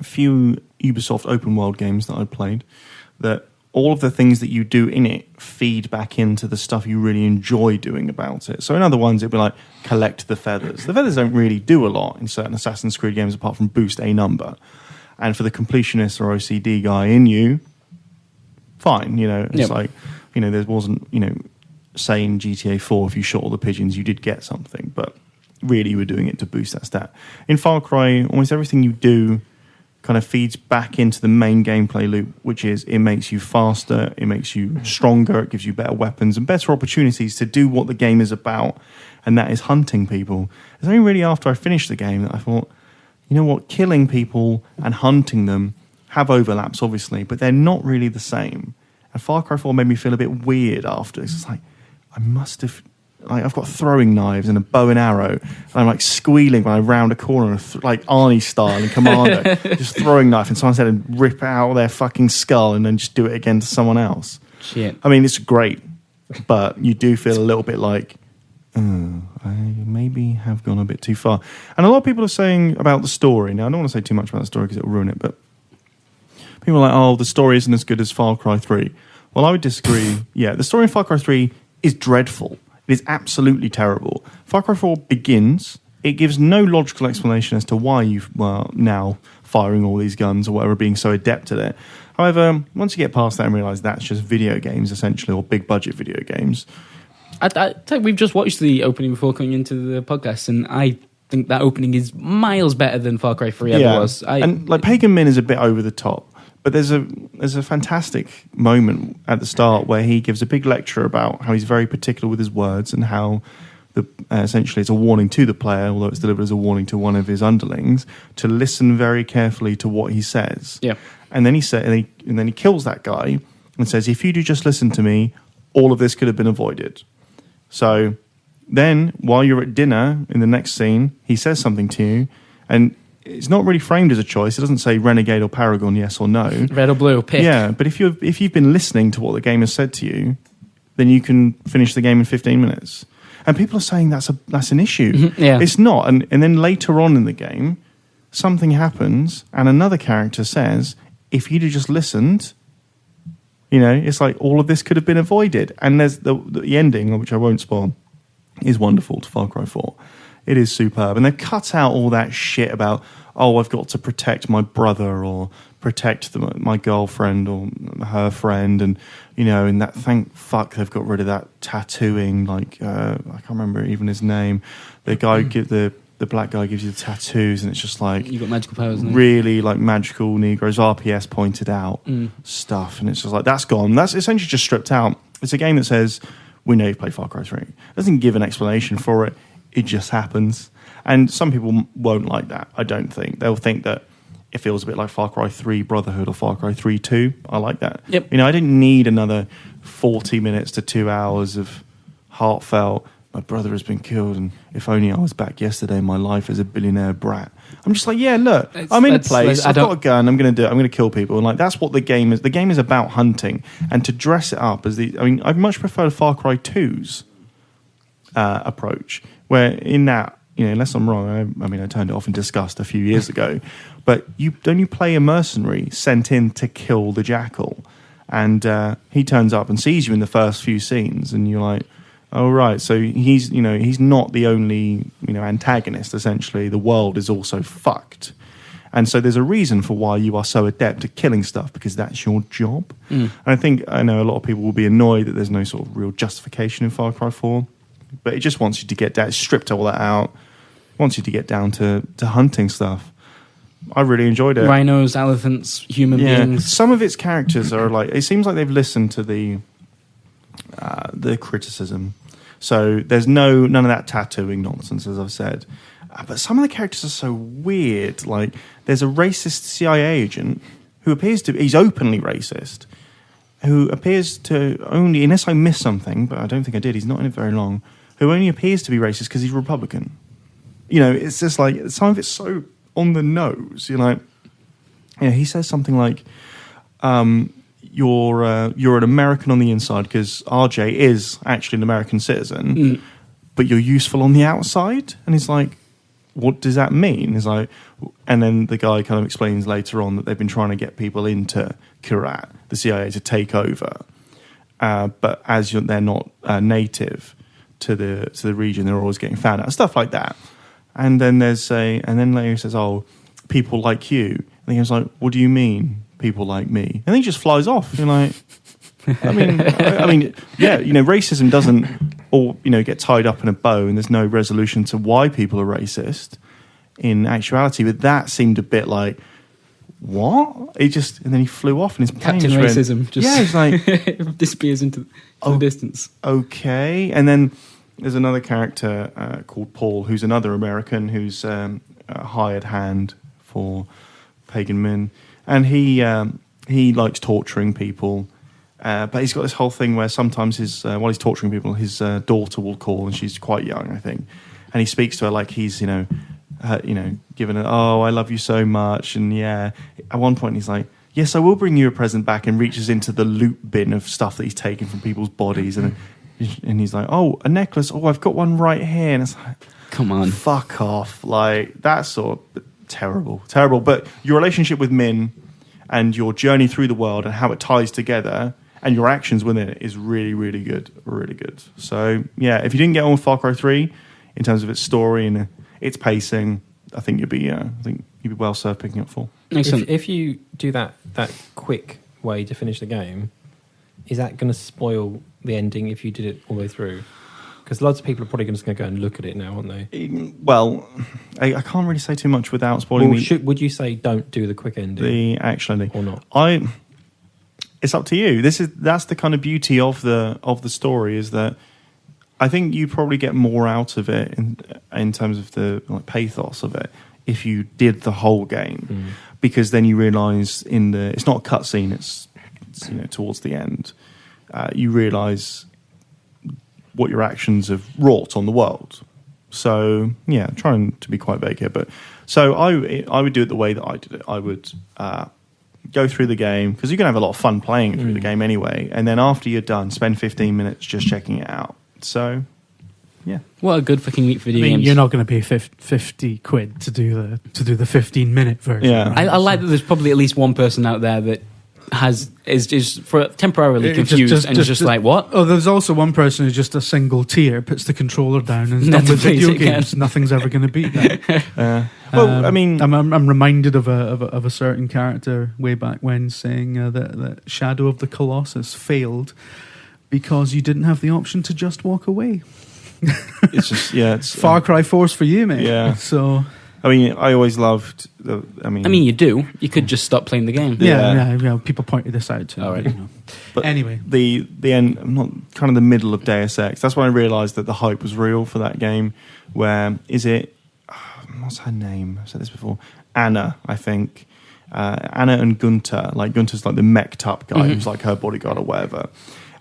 few Ubisoft open world games that I played that all of the things that you do in it feed back into the stuff you really enjoy doing about it. So in other ones, it'd be like, collect the feathers. The feathers don't really do a lot in certain Assassin's Creed games apart from boost a number. And for the completionist or OCD guy in you, fine. It's like, there wasn't, say in GTA 4, if you shot all the pigeons, you did get something. But really, you were doing it to boost that stat. In Far Cry, almost everything you do kind of feeds back into the main gameplay loop, which is it makes you faster, it makes you stronger, it gives you better weapons and better opportunities to do what the game is about, and that is hunting people. It's only really after I finished the game that I thought, you know what, killing people and hunting them have overlaps, obviously, but they're not really the same. And Far Cry 4 made me feel a bit weird after. It's just like, I must have... I've got throwing knives and a bow and arrow, and I'm like squealing when I round a corner, like Arnie style in Commando, just throwing knife, and someone said to rip out their fucking skull and then just do it again to someone else. Shit. I mean, it's great, but you do feel a little bit like, I maybe have gone a bit too far. And a lot of people are saying about the story. Now, I don't want to say too much about the story because it'll ruin it, but people are like, oh, the story isn't as good as Far Cry 3. Well, I would disagree. Yeah, the story in Far Cry 3 is dreadful. It is absolutely terrible. Far Cry 4 begins. It gives no logical explanation as to why you are now firing all these guns or whatever, being so adept at it. However, once you get past that and realise that's just video games, essentially, or big-budget video games. I think we've just watched the opening before coming into the podcast, and I think that opening is miles better than Far Cry 3 ever was. And like Pagan Min is a bit over the top. But there's a fantastic moment at the start where he gives a big lecture about how he's very particular with his words and how essentially it's a warning to the player, although it's delivered as a warning to one of his underlings, to listen very carefully to what he says. Yeah. And then he kills that guy and says, if you do just listen to me, all of this could have been avoided. So then, while you're at dinner in the next scene, he says something to you, and it's not really framed as a choice. It doesn't say Renegade or Paragon, yes or no. Red or blue, pick. Yeah, but if you've been listening to what the game has said to you, then you can finish the game in 15 minutes. And people are saying that's an issue. Mm-hmm, yeah. It's not. And then later on in the game, something happens, and another character says, if you'd have just listened, it's like all of this could have been avoided. And there's the ending, which I won't spoil, is wonderful to Far Cry 4. It is superb. And they've cut out all that shit about, I've got to protect my brother or protect my girlfriend or her friend. And, and that, thank fuck they've got rid of that tattooing. Like, I can't remember even his name. The guy, the black guy gives you the tattoos, and it's just like... You've got magical powers. Really, like, magical Negroes, RPS pointed out stuff. And it's just like, that's gone. That's essentially just stripped out. It's a game that says, we know you've played Far Cry 3. It doesn't give an explanation for it. It just happens. And some people won't like that, I don't think. They'll think that it feels a bit like Far Cry 3 Brotherhood or Far Cry 3 2. I like that. Yep. I didn't need another 40 minutes to 2 hours of heartfelt, my brother has been killed, and if only I was back yesterday in my life as a billionaire brat. I'm just like, yeah, look, I'm in a place, I've got a gun, I'm going to kill people. And like, that's what the game is. The game is about hunting, and to dress it up as I much prefer Far Cry 2's approach, where in that, unless I'm wrong, I turned it off in disgust a few years ago, but you play a mercenary sent in to kill the jackal, and he turns up and sees you in the first few scenes, and you're like, oh right, so he's not the only antagonist. Essentially, the world is also fucked, and so there's a reason for why you are so adept at killing stuff, because that's your job. And I know a lot of people will be annoyed that there's no sort of real justification in Far Cry 4, but it just wants you to get down, stripped all that out, wants you to get down to hunting stuff. I really enjoyed it. Rhinos, elephants, human beings. Some of its characters are like, it seems like they've listened to the criticism. So there's none of that tattooing nonsense, as I've said. But some of the characters are so weird. Like, there's a racist CIA agent who he's openly racist, who appears to only, unless I missed something, but I don't think I did, he's not in it very long, who only appears to be racist because he's Republican. It's just like, some of it's so on the nose. You're like, he says something like, you're an American on the inside because RJ is actually an American citizen, but you're useful on the outside. And he's like, what does that mean? He's like, and then the guy kind of explains later on that they've been trying to get people into Kirat, the CIA, to take over, but as they're not native to the region, they're always getting found out, stuff like that. And then and then later he says, "Oh, people like you." And he was like, "What do you mean, people like me?" And then he just flies off. You're like, I mean, yeah, racism doesn't get tied up in a bow, and there's no resolution to why people are racist in actuality. But that seemed a bit like, what? And then he flew off, and his plane Captain Racism it's like disappears into the distance. Okay, and then there's another character called Paul, who's another American who's a hired hand for Pagan Min, and he likes torturing people, but he's got this whole thing where sometimes while he's torturing people, his daughter will call, and she's quite young, I think, and he speaks to her like he's giving her, "Oh, I love you so much," and yeah, at one point he's like, "Yes, I will bring you a present back," and reaches into the loot bin of stuff that he's taken from people's bodies, and he's like, "Oh, a necklace. Oh, I've got one right here." And it's like, come on, fuck off. Like, that's sort of terrible. But your relationship with Min and your journey through the world and how it ties together and your actions within it is really, really good. Really good. So, yeah, if you didn't get on with Far Cry 3 in terms of its story and its pacing, I think you'd be well served picking up 4. If you do that quick way to finish the game, is that going to spoil the ending if you did it all the way through? Because lots of people are probably just going to go and look at it now, aren't they? Well, I can't really say too much without spoiling. Would you say don't do the quick ending? The actual ending, or not? It's up to you. That's the kind of beauty of the story, is that I think you probably get more out of it in terms of the pathos of it if you did the whole game, because then you realise it's not a cutscene. It's towards the end, you realise what your actions have wrought on the world. So yeah, trying to be quite vague here, but so I would do it the way that I did it. I would go through the game, because you're going to have a lot of fun playing through the game anyway, and then after you're done, spend 15 minutes just checking it out. So yeah, what a good fucking week for video games. You're not going to pay 50 quid to do the 15-minute version. Yeah, right? I like that there's probably at least one person out there that is just for temporarily confused and just like, what? Oh, there's also one person who's just a single tier, puts the controller down, and is done with video games. Nothing's ever going to beat that. Well, I mean, I'm reminded of a certain character way back when saying that Shadow of the Colossus failed because you didn't have the option to just walk away. It's just it's Far Cry 4's for you, mate. Yeah. So I mean, I always loved I mean, you do. You could just stop playing the game. Yeah. People pointed this out too. All right. But anyway, the end, not kind of the middle of Deus Ex. That's when I realised that the hype was real for that game. Where is it? What's her name? I've said this before. Anna, I think. Anna and Gunter. Like Gunter's like the mech'd up guy who's like her bodyguard or whatever,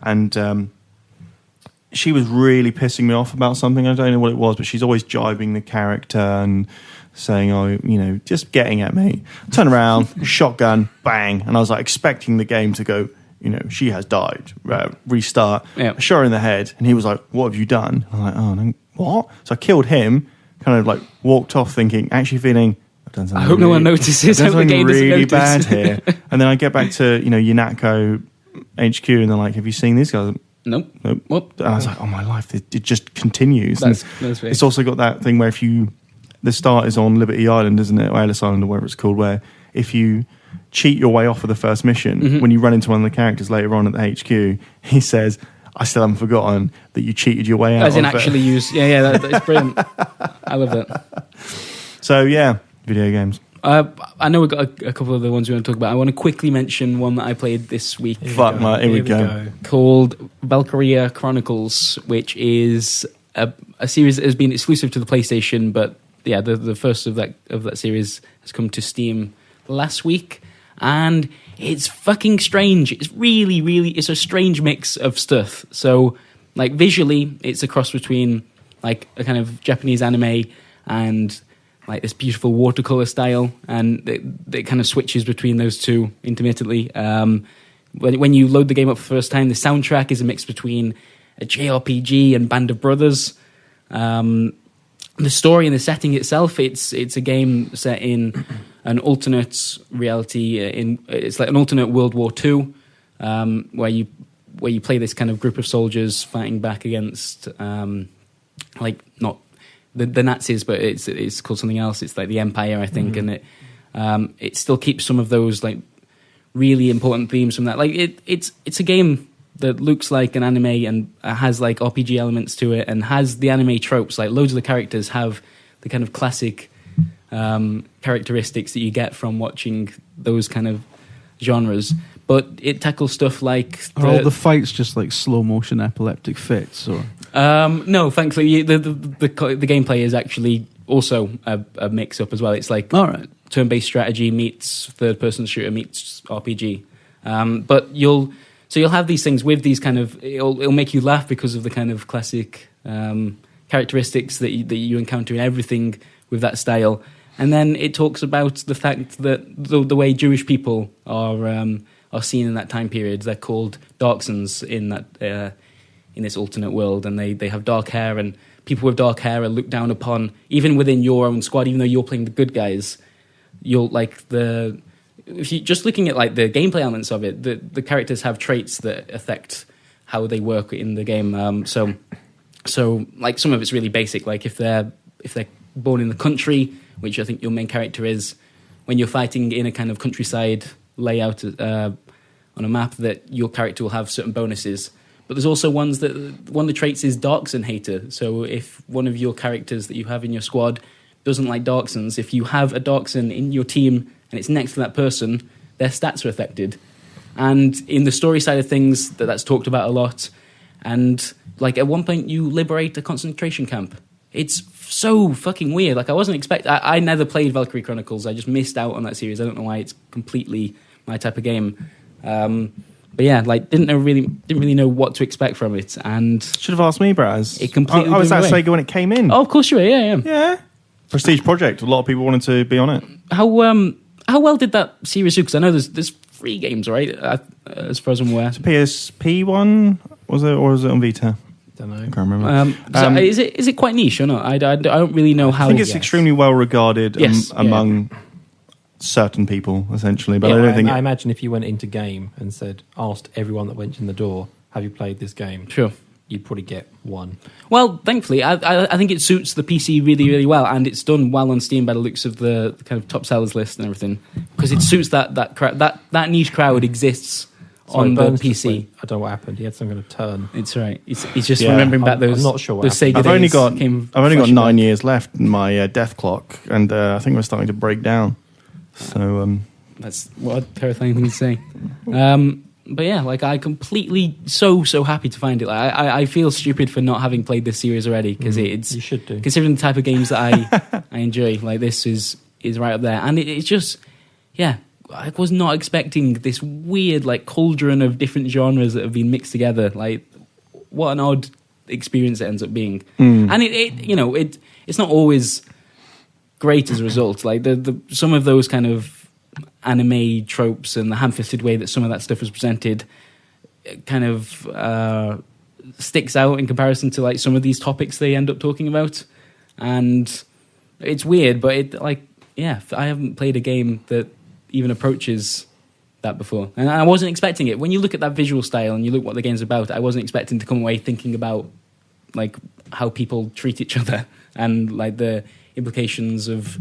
and. She was really pissing me off about something. I don't know what it was, but she's always jibing the character and saying, "Oh, just getting at me." Turn around, shotgun, bang, and I was like expecting the game to go, she has died. Restart. Yeah. Shot her in the head, and he was like, "What have you done?" I'm like, "Oh, no, what?" So I killed him. Kind of like walked off, thinking, actually feeling, I've done something. I hope no one notices. I've done something really bad notice. here. And then I get back to Unatco HQ, and they're like, "Have you seen these guys?" Nope. And I was like, oh my life, it just continues. That's it's also got that thing where the start is on Liberty Island, isn't it? Or Ellis Island, or whatever it's called, where if you cheat your way off of the first mission, when you run into one of the characters later on at the HQ, he says, I still haven't forgotten that you cheated your way out. As in actually use, that's brilliant. I love that. So yeah, video games. I know we've got a couple of the ones we want to talk about. I want to quickly mention one that I played this week. Here we go. Called Valkyria Chronicles, which is a series that has been exclusive to the PlayStation, but yeah, the first of that series has come to Steam last week, and it's fucking strange. It's really, really, it's a strange mix of stuff. So, like, visually, it's a cross between like a kind of Japanese anime and like this beautiful watercolor style, and it kind of switches between those two intermittently. When you load the game up for the first time, the soundtrack is a mix between a JRPG and Band of Brothers. The story and the setting itself, it's a game set in an alternate reality. It's like an alternate World War II, where you play this kind of group of soldiers fighting back against not the Nazis, but it's called something else. It's like the Empire, I think, and it still keeps some of those like really important themes from that. Like it's a game that looks like an anime and has like RPG elements to it, and has the anime tropes. Like loads of the characters have the kind of classic characteristics that you get from watching those kind of genres. But it tackles stuff like are all the fights just like slow motion epileptic fits, or no? Thankfully, the gameplay is actually also a mix up as well. It's like all right, turn-based strategy meets third-person shooter meets RPG. But you'll have these things with these kind of it'll make you laugh because of the kind of classic characteristics that you encounter in everything with that style. And then it talks about the fact that the way Jewish people are seen in that time period. They're called Darksons in that in this alternate world, and they have dark hair, and people with dark hair are looked down upon even within your own squad, even though you're playing the good guys. If you just looking at like the gameplay elements of it, the characters have traits that affect how they work in the game. So like some of it's really basic. Like if they're born in the country, which I think your main character is, when you're fighting in a kind of countryside layout on a map, that your character will have certain bonuses. But there's also one of the traits is Darkson hater. So if one of your characters that you have in your squad doesn't like Darksons, if you have a Darkson in your team and it's next to that person, their stats are affected. And in the story side of things, that's talked about a lot. And like at one point, you liberate a concentration camp. It's so fucking weird. Like I wasn't expecting. I never played Valkyrie Chronicles. I just missed out on that series. I don't know why. It's completely my type of game. But yeah, like didn't really know what to expect from it, and should have asked me, Braz. It completely. I was at Sega when it came in. Oh, of course you were. Yeah. Prestige project. A lot of people wanted to be on it. How well did that series do? Because I know there's 3 games, right? As far as I'm aware. It's PSP one, was it, or was it on Vita? Don't know. I can't remember. So is it quite niche or not? I don't really know how. I think it's extremely well regarded among certain people, essentially. But I don't think. I imagine if you went into game and asked everyone that went in the door, "Have you played this game?" Sure. You'd probably get 1. Well, thankfully, I think it suits the PC really, really well, and it's done well on Steam by the looks of the kind of top sellers list and everything, because it suits that niche crowd exists on the PC. I don't know what happened. He had some kind of turn. It's right. He's just remembering back those. I'm not sure what those Sega happened. days. I've only got 9 years left in my death clock, and I think we're starting to break down. So that's what a terrifying thing to say. But yeah, like I completely so happy to find it. Like, I feel stupid for not having played this series already, because it's you should do, considering the type of games that I enjoy. Like this is right up there, and it's just I was not expecting this weird like cauldron of different genres that have been mixed together. Like what an odd experience it ends up being, and it's not always great as a result. Like the some of those kind of anime tropes and the ham-fisted way that some of that stuff was presented kind of sticks out in comparison to like some of these topics they end up talking about, and it's weird, but I haven't played a game that even approaches that before, and I wasn't expecting it. When you look at that visual style and you look what the game's about, I wasn't expecting to come away thinking about like how people treat each other and like the implications of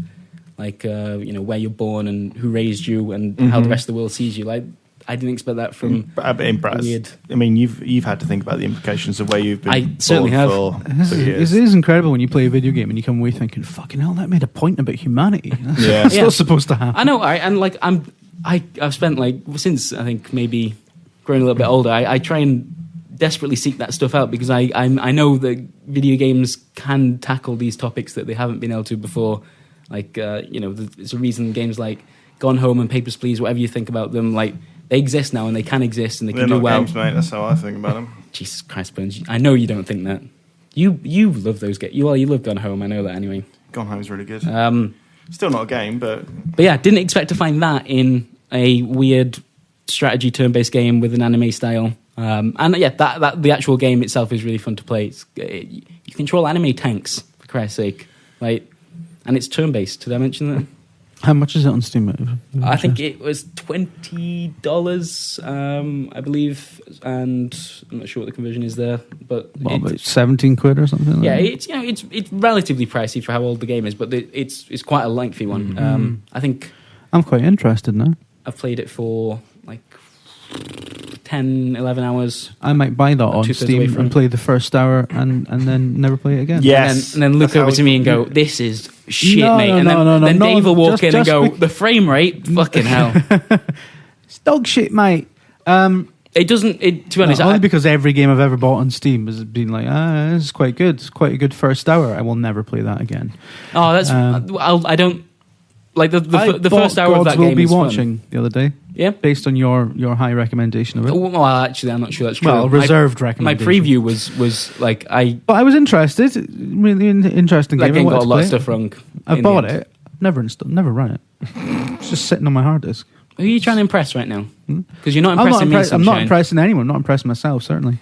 like where you're born and who raised you and how the rest of the world sees you. Like I didn't expect that from weird. I mean, you've had to think about the implications of where you've been. I certainly have. For years. It is incredible when you play a video game and you come away thinking, "Fucking hell, that made a point about humanity." Yeah, it's not supposed to happen. I know, and like I've spent like since I think maybe growing a little bit older, I try and desperately seek that stuff out, because I know that video games can tackle these topics that they haven't been able to before. Like, there's a reason games like Gone Home and Papers, Please, whatever you think about them, like, they exist now and they can exist and they can do well. Games, mate. That's how I think about them. Jesus Christ, Bones. I know you don't think that. You love those games. You love Gone Home, I know that anyway. Gone Home's really good. Still not a game, but yeah, didn't expect to find that in a weird strategy turn-based game with an anime style. And yeah, that the actual game itself is really fun to play. You control anime tanks, for Christ's sake. Like, and it's turn-based. Did I mention that? How much is it on Steam? I think it was $20, I believe, and I'm not sure what the conversion is there, but about 17 quid or something. Yeah, it's relatively pricey for how old the game is, but it's quite a lengthy one. Mm-hmm. I think I'm quite interested now. I've played it for like 10, 11 hours. I might buy that on Steam and play the first hour and then never play it again. Yes. And then look over to me and go, "This is shit, mate." And then Dave will walk in and go, "The frame rate? Fucking hell." It's dog shit, mate. It doesn't, to be honest... only because every game I've ever bought on Steam has been like, this is quite good. It's quite a good first hour. I will never play that again. Oh, that's... I don't... Like, the first hour of that game is watching fun. The other day. Yeah. Based on your high recommendation of it. Well, actually, I'm not sure that's true. Well, reserved recommendation. My preview was like, But I was interested. Really interesting game. That game got a lot of stuff wrong. I bought it. Never run it. It's just sitting on my hard disk. Who are you trying to impress right now? Because you're not impressing me. I'm not impressing anyone. I'm not impressing myself, certainly.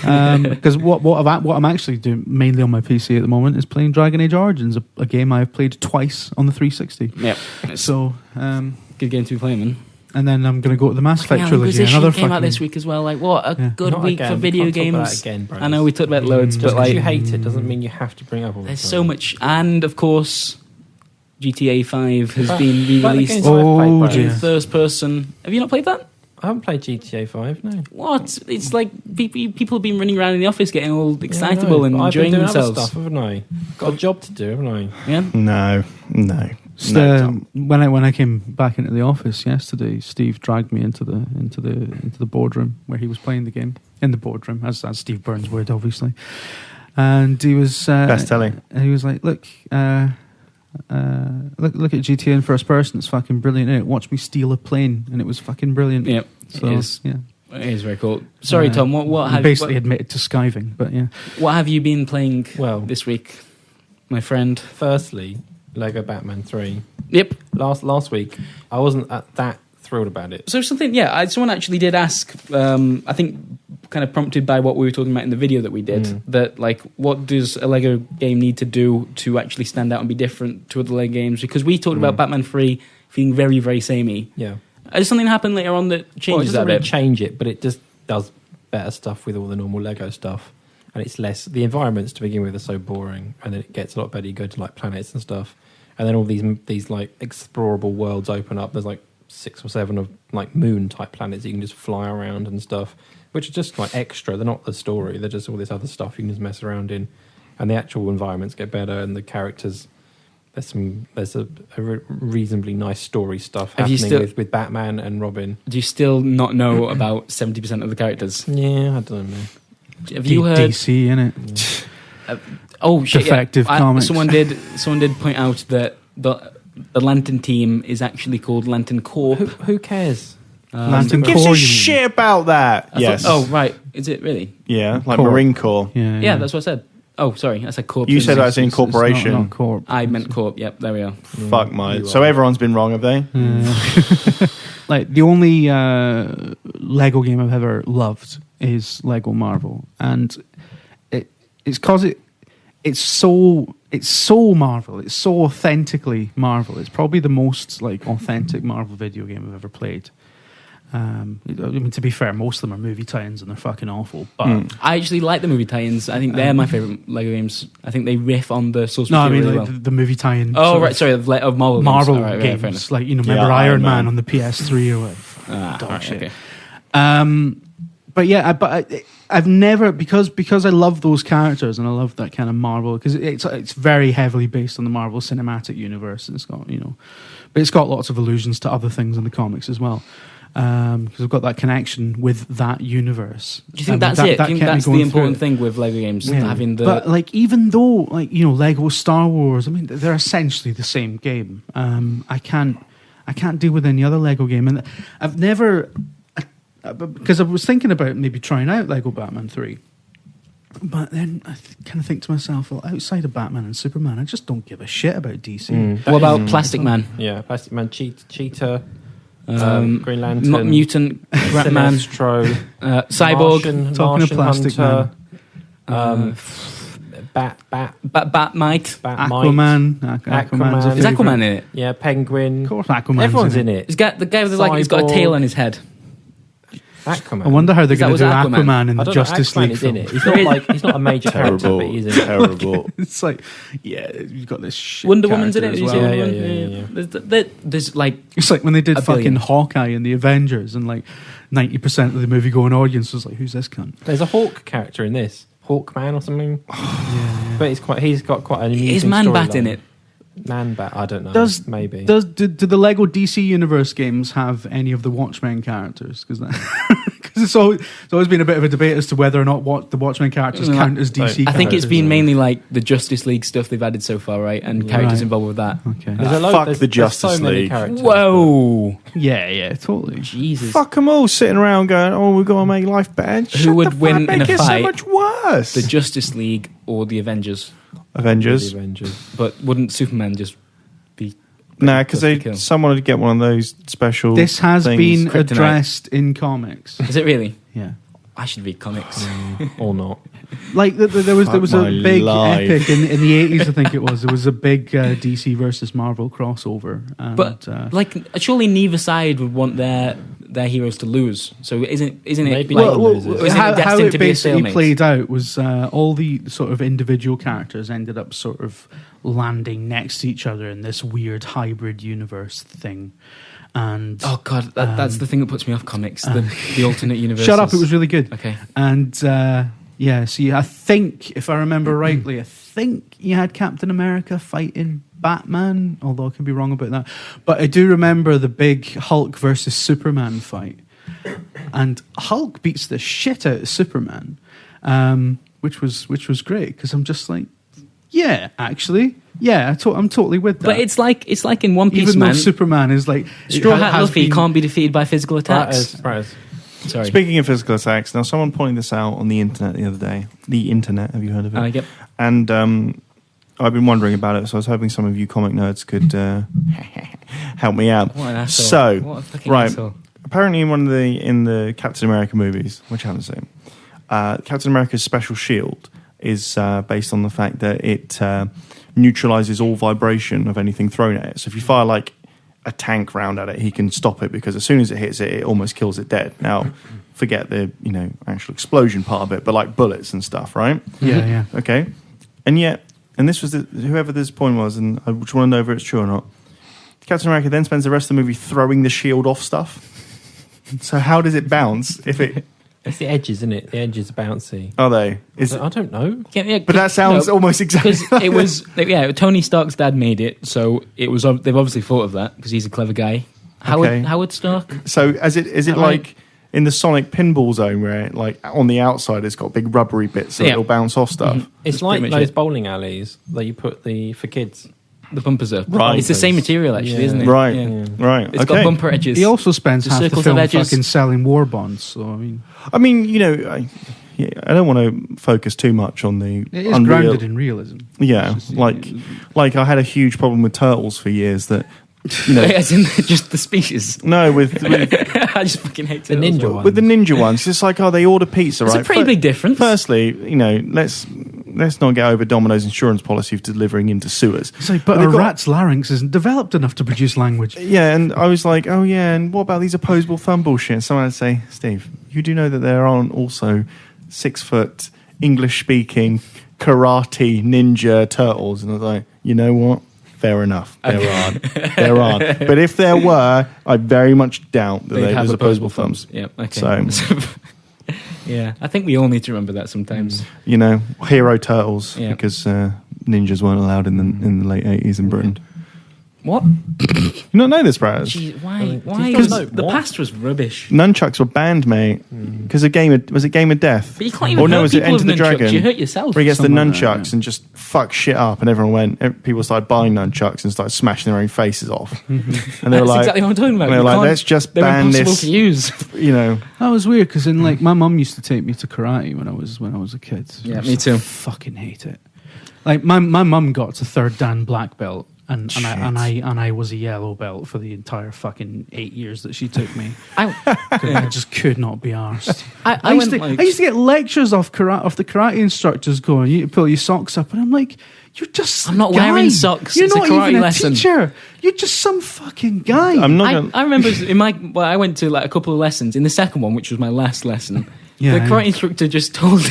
Because what I'm actually doing mainly on my PC at the moment is playing Dragon Age Origins, a game I've played twice on the 360. Yep. So good game to be playing, man. And then I'm going to go to the Mass Effect trilogy. Another came out this week as well. Like, what a good week for video games. I know we talked about loads, but like, you hate it doesn't mean you have to bring up all the time. There's so much, and of course, GTA 5 has been re-released. Oh, dear. First person. Have you not played that? I haven't played GTA 5, no. What? It's like people have been running around in the office getting all excitable and enjoying themselves. I've been doing other stuff, haven't I? Got a job to do, haven't I? Yeah. No. When I came back into the office yesterday, Steve dragged me into the boardroom where he was playing the game. In the boardroom, as Steve Burns would, obviously. And he was best telling. And he was like, look at GTA in first person. It's fucking brilliant. Isn't it? Watch me steal a plane, and it was fucking brilliant. Yep, so, it is. Yeah. It is very cool. Sorry, Tom. What have basically admitted to skiving, but yeah. What have you been playing this week, my friend? Firstly, Lego Batman 3. Yep. Last week, I wasn't that thrilled about it. So someone actually did ask, I think kind of prompted by what we were talking about in the video that we did, that like, what does a Lego game need to do to actually stand out and be different to other Lego games? Because we talked about Batman 3 feeling very, very samey. Yeah. Does something happen later on that changes that bit? It doesn't really change it, but it just does better stuff with all the normal Lego stuff. And it's less... The environments to begin with are so boring, and then it gets a lot better. You go to like planets and stuff, and then all these like explorable worlds open up. There's like 6 or 7 of like moon-type planets you can just fly around and stuff, which are just like extra. They're not the story. They're just all this other stuff you can just mess around in. And the actual environments get better, and the characters... There's a reasonably nice story stuff happening with Batman and Robin. Do you still not know about 70% of the characters? Yeah, I don't know. Have you heard DC in it? Oh shit! Defective comics. Someone did point out that the Lantern team is actually called Lantern Corp. Who cares? Lantern Corps. Gives a shit about that. Yes. Oh right, is it really? Yeah, like Corp. Marine Corps. Yeah, that's what I said. Oh, sorry, I said corp. You said as in corporation. Not corp. I meant corp. Yep, there we are. Fuck my. So everyone's been wrong, have they? Like the only Lego game I've ever loved is Lego Marvel, and it's because it's so Marvel. It's so authentically Marvel. It's probably the most like authentic Marvel video game I've ever played. I mean, to be fair, most of them are movie tie-ins and they're fucking awful. But I actually like the movie tie-ins. I think they're my favourite Lego games. I think they riff on the source material. No, I mean like the movie tie-in. Oh, right, sorry, of Marvel games. Right, like, you know, remember Iron Man on the PS3 or whatever. Dog shit. Okay. But yeah, I've never, because I love those characters and I love that kind of Marvel, because it's very heavily based on the Marvel Cinematic Universe. And it's got, you know, but it's got lots of allusions to other things in the comics as well. Because I've got that connection with that universe. Do you think that's it? Do you think that's the important thing with Lego games? Yeah. Having the... But like, even though, like, you know, Lego Star Wars, I mean, they're essentially the same game. I can't deal with any other Lego game, and I've never, because I was thinking about maybe trying out Lego Batman 3. But then I kind of think to myself, well, outside of Batman and Superman, I just don't give a shit about DC. What about Plastic Man? Yeah, Plastic Man, Cheetah. Green Lantern, Mutant, Ratman, Cyborg, talking of Plastic Hunter, Man, Batmite, Aquaman. Is Aquaman in it? Yeah, Penguin. Of course, Aquaman. Everyone's in it. He's got the guy with he's got a tail on his head. Aquaman. I wonder how they're going to do Aquaman in the Justice League film. In it. He's not a major character, but he's in it. Terrible. It's like, yeah, you've got this shit. Wonder Woman's in it as as well. Yeah. There's like, it's like when they did fucking Hawkeye in the Avengers, and like 90% of the movie-going audience was like, "Who's this cunt?" There's a Hawk character in this, Hawkman or something. Yeah. But he's got quite an amusing Is Man-Bat in it? Man-Bat, I don't know. Maybe. Do the Lego DC Universe games have any of the Watchmen characters? Because it's always been a bit of a debate as to whether or not the Watchmen characters count as DC characters. I think it's been mainly like the Justice League stuff they've added so far, right? And characters involved with that. Okay. Fuck the Justice League. Whoa. Yeah, totally. Jesus. Fuck them all sitting around going, oh, we've got to make life better. Who would win in a fight? So much worse. The Justice League or the Avengers? Avengers. But wouldn't Superman just be... No, because someone would get one of those special This has things. been addressed in comics. Is it really? Yeah. I should read comics. Or not. Like there was a big epic in the 80s, I think it was. There was a big DC versus Marvel crossover. And, but like, surely neither side would want their heroes to lose. So isn't it? Maybe like, how it basically played out was all the sort of individual characters ended up sort of landing next to each other in this weird hybrid universe thing. And oh god, that's the thing that puts me off comics. The alternate universe. Shut up! It was really good. Okay. And yeah, so I think, if I remember rightly, I think you had Captain America fighting Batman, although I could be wrong about that. But I do remember the big Hulk versus Superman fight, and Hulk beats the shit out of Superman, which was great, because I'm just like, yeah, actually. Yeah, I'm totally with that. But it's like in One Piece, even though Superman is like Straw Hat Luffy can't be defeated by physical attacks. Right. Sorry. Speaking of physical attacks, now someone pointed this out on the internet the other day. The internet, have you heard of it? Yep. And I've been wondering about it, so I was hoping some of you comic nerds could help me out. What an asshole. So, what a fucking right, asshole. apparently in the Captain America movies, which I haven't seen, Captain America's special shield is based on the fact that it neutralizes all vibration of anything thrown at it. So if you fire like a tank round at it, he can stop it because as soon as it hits it, it almost kills it dead. Now, forget the actual explosion part of it, but like bullets and stuff, right? Yeah. Okay, and yet, and this was whoever this point was, and I just want to know if it's true or not. Captain America then spends the rest of the movie throwing the shield off stuff. So how does it bounce if it? It's the edges, isn't it? The edges are bouncy. Are they? I don't know. Yeah, but that sounds almost exactly. Because it was, Tony Stark's dad made it, so it was. They've obviously thought of that because he's a clever guy. Howard Stark. So is it like in the Sonic pinball zone where like on the outside it's got big rubbery bits so it'll bounce off stuff? Mm-hmm. It's like those bowling alleys that you put for kids. The bumpers are right. It's the same material, actually, isn't it? Right, right. It's got bumper edges. He also spends half the film fucking selling war bonds. So I mean, I don't want to focus too much on the. It is grounded in realism. Yeah, like I had a huge problem with turtles for years. That as in just the species. No, with I just fucking hate the ninja ones. With the ninja ones, it's like they order pizza, right? It's a pretty big difference. Firstly, let's not get over Domino's insurance policy of delivering into sewers. It's like, but a rat's larynx isn't developed enough to produce language. Yeah, and I was like, oh yeah, and what about these opposable thumb bullshit? Someone would say, Steve, you do know that there aren't also 6 foot English speaking karate ninja turtles? And I was like, you know what? Fair enough. There aren't. But if there were, I very much doubt that they have opposable thumbs. Yeah. Okay. So. Yeah, I think we all need to remember that sometimes. Hero turtles because ninjas weren't allowed in the late 80s in Britain. What? You not know this, Braz? Why? Because the past was rubbish. Nunchucks were banned, mate. Because was it Game of Death? But you can't even hurt people with nunchucks. You hurt yourself. Where he gets the nunchucks and just fuck shit up, and people started buying nunchucks and started smashing their own faces off. And they were like, exactly what I'm talking about. And they were like, let's just ban this. To use. That was weird because my mum used to take me to karate when I was a kid. Yeah, me too. Fucking hate it. Like my mum got to 3rd Dan black belt. And I was a yellow belt for the entire fucking 8 years that she took me. I just could not be arsed. I used to get lectures off the karate instructors going, you pull your socks up, and I'm like, you're just I'm not wearing socks. You're it's not a karate even a lesson. teacher. You're just some fucking guy. I remember I went to like a couple of lessons. In the second one, which was my last lesson, the karate instructor just told,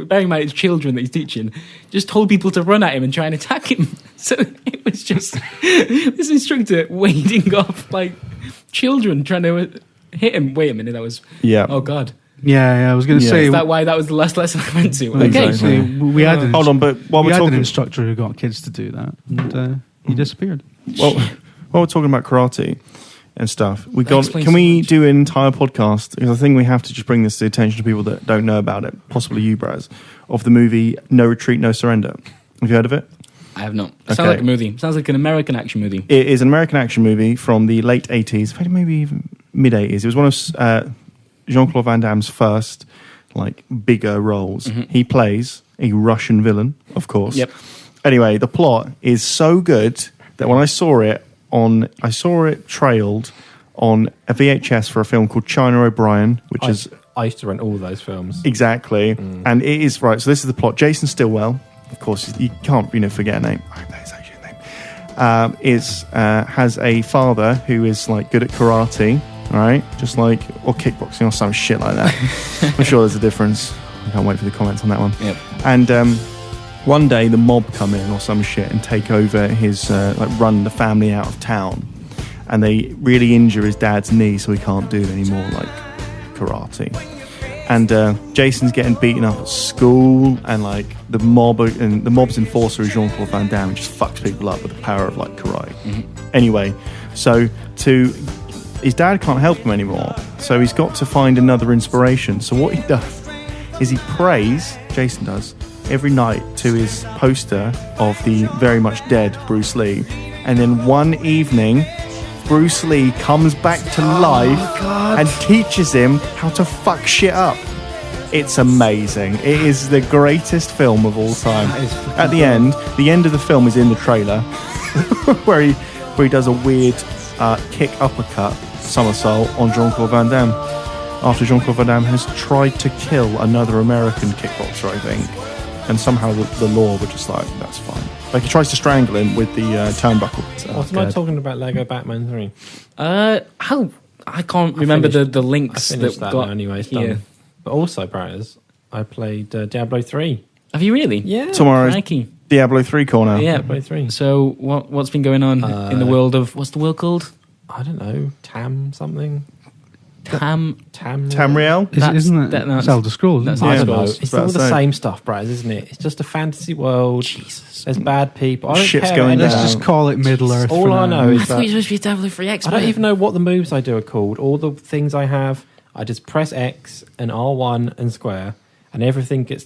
bearing in mind it's children that he's teaching, just told people to run at him and try and attack him. So it was just this instructor wading off like children trying to hit him. Wait a minute, that was oh god. Yeah, I was going to say. Is that why that was the last lesson I went to? Okay, exactly. We had hold on, but while we're talking, an instructor who got kids to do that, and he disappeared. Well, while we're talking about karate and stuff, can we do an entire podcast? Because I think we have to just bring this to the attention of people that don't know about it, possibly you, Braz, of the movie No Retreat, No Surrender. Have you heard of it? I have not. It sounds like a movie. It sounds like an American action movie. It is an American action movie from the late 80s, in fact, maybe even mid-80s. It was one of Jean-Claude Van Damme's first bigger roles. Mm-hmm. He plays a Russian villain, of course. Yep. Anyway, the plot is so good that when I saw it trailed on a VHS for a film called China O'Brien, which I used to rent all those films. Exactly. And it is right. So this is the plot. Jason Stillwell, of course, you can't forget a name. I hope that is actually a name. Has a father who is good at karate, right? Just or kickboxing or some shit like that. I'm sure there's a difference. I can't wait for the comments on that one. Yep. And one day the mob come in or some shit and take over his run the family out of town, and they really injure his dad's knee so he can't do any more karate. And Jason's getting beaten up at school, and the mob's enforcer is Jean-Claude Van Damme, and just fucks people up with the power of karate. Mm-hmm. Anyway, so his dad can't help him anymore, so he's got to find another inspiration. So what he does is he prays, Jason does, every night to his poster of the very much dead Bruce Lee, and then one evening Bruce Lee comes back to life and teaches him how to fuck shit up. It's amazing. It is the greatest film of all time. At the end of the film is in the trailer, where he does a weird kick uppercut somersault on Jean-Claude Van Damme. After Jean-Claude Van Damme has tried to kill another American kickboxer, I think, and somehow the law were just like, that's fine. Like, he tries to strangle him with the turnbuckle. Wasn't I talking about Lego Batman 3? I can't remember the links I that that got anyway. It's here. done. But also, Bratters, I played Diablo 3. Have you really? Yeah. Tomorrow's Crikey. Diablo 3 corner. Yeah. Diablo 3. So what's been going on in the world of, what's the world called? I don't know. Tam something? Tamriel? Isn't it Elder Scrolls? That's I Elder don't know. Scrolls. It's all the same stuff, Bratters, isn't it? It's just a fantasy world. Jesus. There's bad people. I don't Shit's care going about down. Let's just call it Middle Earth. All for I now. know I is thought you that were supposed to be a Diablo 3 expert. I don't even know what the moves I do are called. All the things I have, I just press X and R1 and square, and everything gets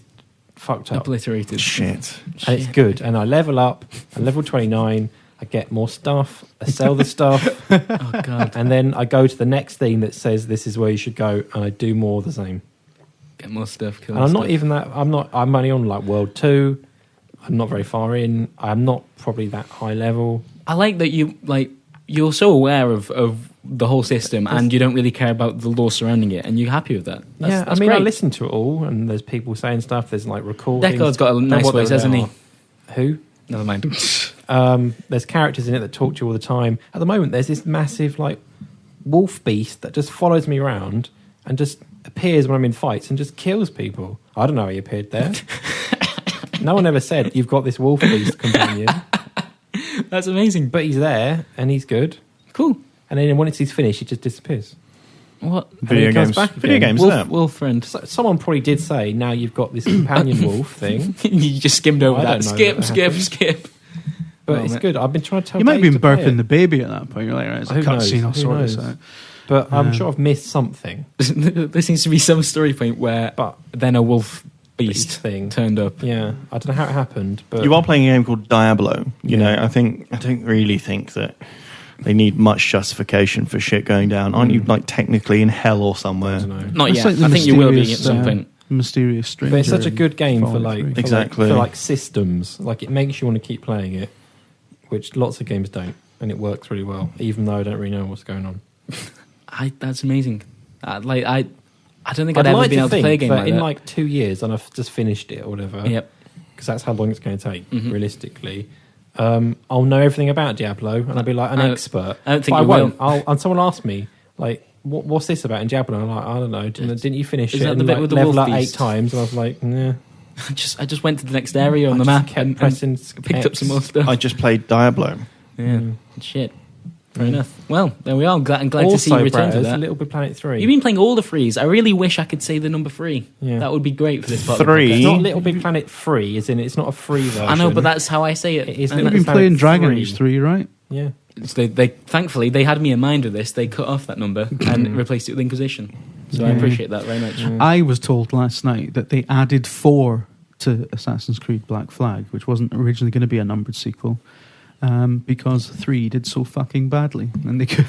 fucked up. Obliterated. Shit. And it's good. And I level up. At level 29, I get more stuff. I sell the stuff. Oh, God. And then I go to the next thing that says this is where you should go, and I do more of the same. Get more stuff. And I'm not even that. I'm only on like World 2. I'm not very far in. I'm not probably that high level. I like that you're so aware of the whole system, and you don't really care about the lore surrounding it, and you're happy with that. That's I great. listen to it all, and there's people saying stuff. There's like recordings. Deckard's got a nice voice, hasn't he? Who? Never mind. There's characters in it that talk to you all the time. At the moment, there's this massive like wolf beast that just follows me around and just appears when I'm in fights and just kills people. I don't know how he appeared there. No one ever said you've got this wolf beast companion. That's amazing. But he's there and he's good. Cool. And then once he's finished, he just disappears. What? Video comes games. back Video again. games, Wolf, isn't it? wolf friend. So, someone probably did say, now you've got this companion wolf thing. You just skimmed over I that. don't know Skip. But Oh, it's mate. good. I've been trying to tell You might have Dave been to play burping it. the baby at that point. You're like, right, it's a Who knows? cutscene, I'll Who sort this knows? out. But I'm sure I've missed something. There seems to be some story point where But then a wolf beast thing. turned up. Yeah, I don't know how it happened. But You are playing a game called Diablo. You Yeah. know, I don't really think that they need much justification for shit going down. Aren't you like technically in hell or I somewhere? don't know. Not It's yet. like the I think you will be at mysterious, some point. Mysterious stranger. But it's such a good game for Falling like, Free. for Exactly. for like systems. Like it makes you want to keep playing it, which lots of games don't, and it works really well. Even though I don't really know what's going on. That's amazing. I don't think I'd ever like been able to play a game that like in that. like 2 years, and I've just finished it or whatever. Yep. Because that's how long it's going to take, Mhm. realistically. I'll know everything about Diablo, and I'll be like an expert. I don't think But you I won't. will. And someone asked me, like, what's this about in Diablo? And I'm like, I don't know. Didn't you finish Is it that and the bit like, with the level wolf up 8 beast? times? And I was like, nah. I just went to the next area on I the just map kept and pressing picked up some more stuff. I just played Diablo. Yeah. Shit. Fair enough. Well, there we are. I'm glad to see Also, you return to Bratters, that. Little Big Planet 3. You've been playing all the threes. I really wish I could say the number 3. Yeah. That would be great for this part. Three? Of It's the not Little Big Planet 3, as in it's not a free version. podcast. I know, but that's how I say it. It is And Little You've Big been playing Planet Dragon 3. Age 3, right? Yeah. they thankfully they had me in mind with this. They cut off that number and replaced it with Inquisition. So I appreciate that very much. I was told last night that they added 4 to Assassin's Creed Black Flag, which wasn't originally going to be a numbered sequel, because 3 did so fucking badly, and they could,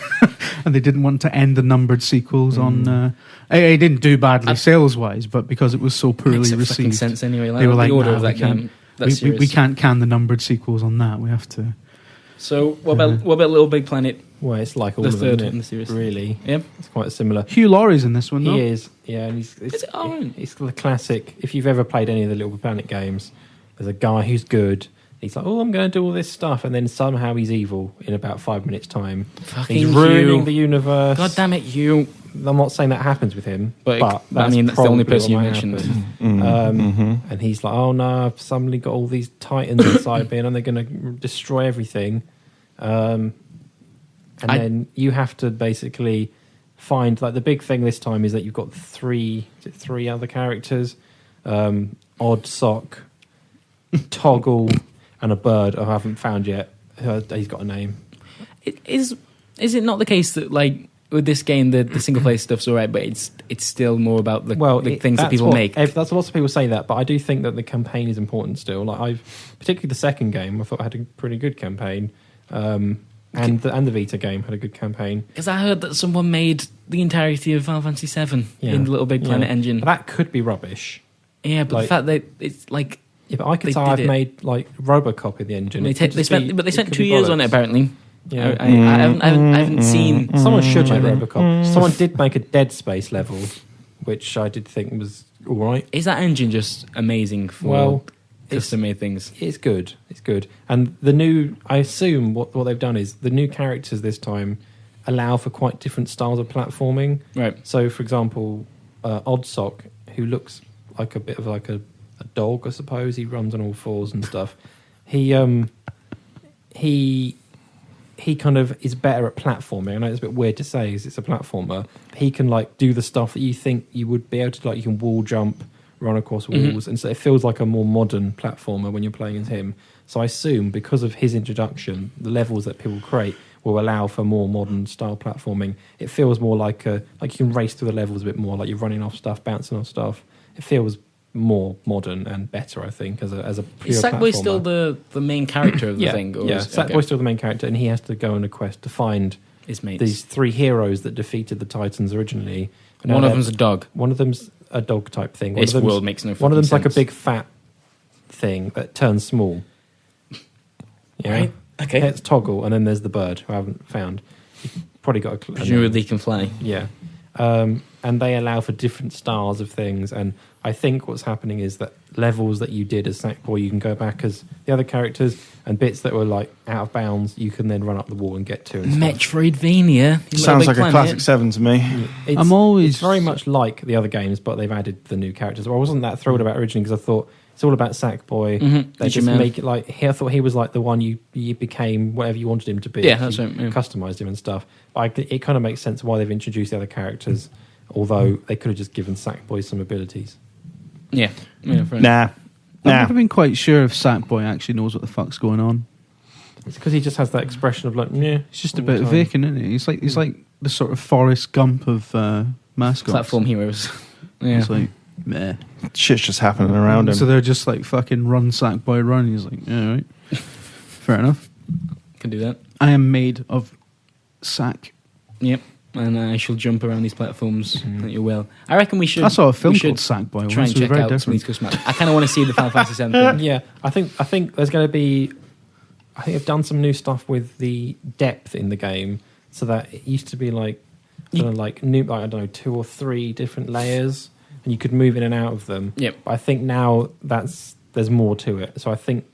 and they didn't want to end the numbered sequels on. It didn't do badly sales wise, but because it was so poorly Makes fucking received, sense anyway. Like, they were the like, order "Nah, of that we can't- game. That's we serious. can't can the numbered sequels on that. We have to. So what about Little Big Planet? Well, it's like all The of them, third isn't in it? the series. Really. Yep. It's quite similar. Hugh Laurie's in this one, though. He is, yeah, and Is it? Oh, right. it's the classic. If you've ever played any of the Little Big Planet games, there's a guy who's good. He's like, oh, I'm going to do all this stuff, and then somehow he's evil in about 5 minutes' time. Fucking He's ruining Hugh. the universe. God damn it, you! I'm not saying that happens with him, But but I mean, that's the only probably person you what might mentioned. happen. And he's like, oh no, I've suddenly got all these titans inside me, and they're going to destroy everything. And then you have to basically find, like, the big thing this time is that you've got three other characters: Odd Sock, Toggle, and a bird I haven't found yet. He's got a name. Is it not the case that, like, with this game the single player stuff's alright, but it's still more about the things that people make? That's lots of people say that, but I do think that the campaign is important still. Like, particularly the second game, I thought had a pretty good campaign. And the Vita game had a good campaign. Because I heard that someone made the entirety of Final Fantasy VII in the Little Big Planet engine. That could be rubbish. Yeah, but the fact that it's like... Yeah, but I could say I've made like Robocop in the engine. They spent 2 years on it, apparently. Yeah. I haven't seen... Someone should make Robocop. Someone did make a Dead Space level, which I did think was all right. Is that engine just amazing for custom-made things? It's good. It's good. And the new... I assume what they've done is the new characters this time allow for quite different styles of platforming. Right. So, for example, Oddsock, who looks like a bit of like a dog, I suppose. He runs on all fours and stuff. He kind of is better at platforming. I know it's a bit weird to say because it's a platformer. He can like do the stuff that you think you would be able to, like you can wall jump, run across walls, and so it feels like a more modern platformer when you're playing as him. So I assume because of his introduction, the levels that people create will allow for more modern style platforming. It feels more like you can race through the levels a bit more, like you're running off stuff, bouncing off stuff. It feels more modern and better, I think, as a pure Is Sackboy platformer. still the main character of the thing? Or Sackboy's still the main character, and he has to go on a quest to find his mates. These 3 heroes that defeated the Titans originally. One of them's a dog. One of them's a dog type thing. This world makes no fucking sense. One of them's like a big fat thing that turns small. Yeah. Right. Okay. It's Toggle, and then there's the bird who I haven't found. You've probably got a clue. Presumably can fly. Yeah. And they allow for different styles of things, and I think what's happening is that levels that you did as Sackboy, you can go back as the other characters, and bits that were like out of bounds, you can then run up the wall and get to. And Metroidvania. Sounds like a classic 7 to me. It's very much like the other games, but they've added the new characters. Well, I wasn't that thrilled about originally because I thought it's all about Sackboy. They just make it like I thought he was like the one you became whatever you wanted him to be. Yeah, that's right. Yeah. Customized him and stuff. But it kind of makes sense why they've introduced the other characters, although they could have just given Sackboy some abilities. Yeah. Nah. I've never been quite sure if Sackboy actually knows what the fuck's going on. It's because he just has that expression of like, yeah. He's just a bit vacant, isn't he? He's like the sort of Forrest Gump of mascots. Platform heroes. Yeah. It's like, meh. Shit's just happening around him. So they're just like fucking run Sackboy run. He's like, yeah, all right. Fair enough. Can do that. I am made of sack. Yep. And I shall jump around these platforms that you will. I reckon we should. I saw a film called Sackboy. Try and check out some of these custom maps. I kind of want to see the Final Fantasy VII thing. Yeah, I think there's going to be. I think they've done some new stuff with the depth in the game, so that it used to be like, new, like I don't know, 2 or 3 different layers, and you could move in and out of them. Yep. But I think now there's more to it. So I think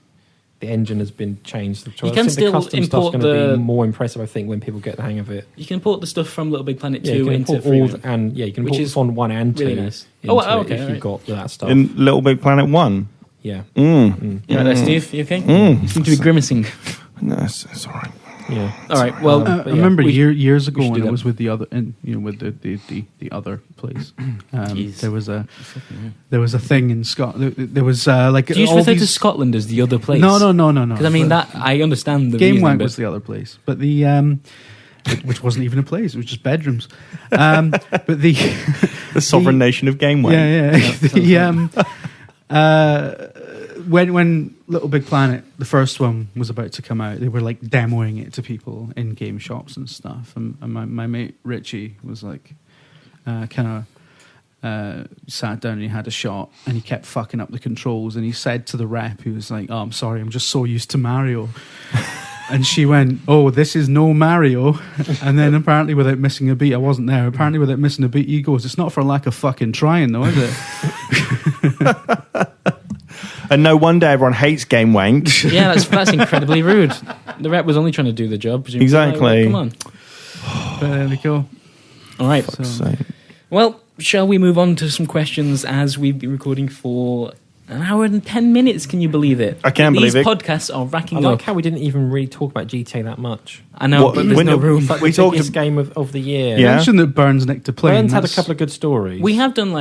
the engine has been changed. So you can still the custom import stuff's going to be more impressive, I think, when people get the hang of it. You can import the stuff from Little Big Planet 2 you can into import Freeman. and you can import on 1 and 2. Really nice. Okay. If you've got that stuff. In Little Big Planet 1? Yeah. You right there, Steve? You okay? You seem to be grimacing. No, it's all right. Yeah. All right. Well, I remember years ago when do I that. was with the other, with the other place. There was a thing in Scotland. There was like. Do you just refer to Scotland as the other place? No. Because I mean that I understand the GameWank reason, was the other place, but the which wasn't even a place; it was just bedrooms. But the sovereign nation of GameWank. Yeah. When Little Big Planet, the first one, was about to come out, they were like demoing it to people in game shops and stuff. And my mate Richie was like, kind of sat down and he had a shot and he kept fucking up the controls. And he said to the rep, he was like, "Oh, I'm sorry, I'm just so used to Mario." And she went, "Oh, this is no Mario." And then apparently without missing a beat, I wasn't there. Apparently without missing a beat, he goes, "It's not for lack of fucking trying though, is it?" And no wonder everyone hates GameWank. Yeah, that's incredibly rude. The rep was only trying to do the job. Presumably. Exactly. Come on. But there we go. All right. So. Well, shall we move on to some questions as we've been recording for an hour and 10 minutes? Can you believe it? I can't believe it. These podcasts are racking I like up. how we didn't even really talk about GTA that much. I know, but there's no room. Like we the talked biggest game of the year. Yeah. Mention that Burns nicked a plane. Burns had a couple of good stories. We have done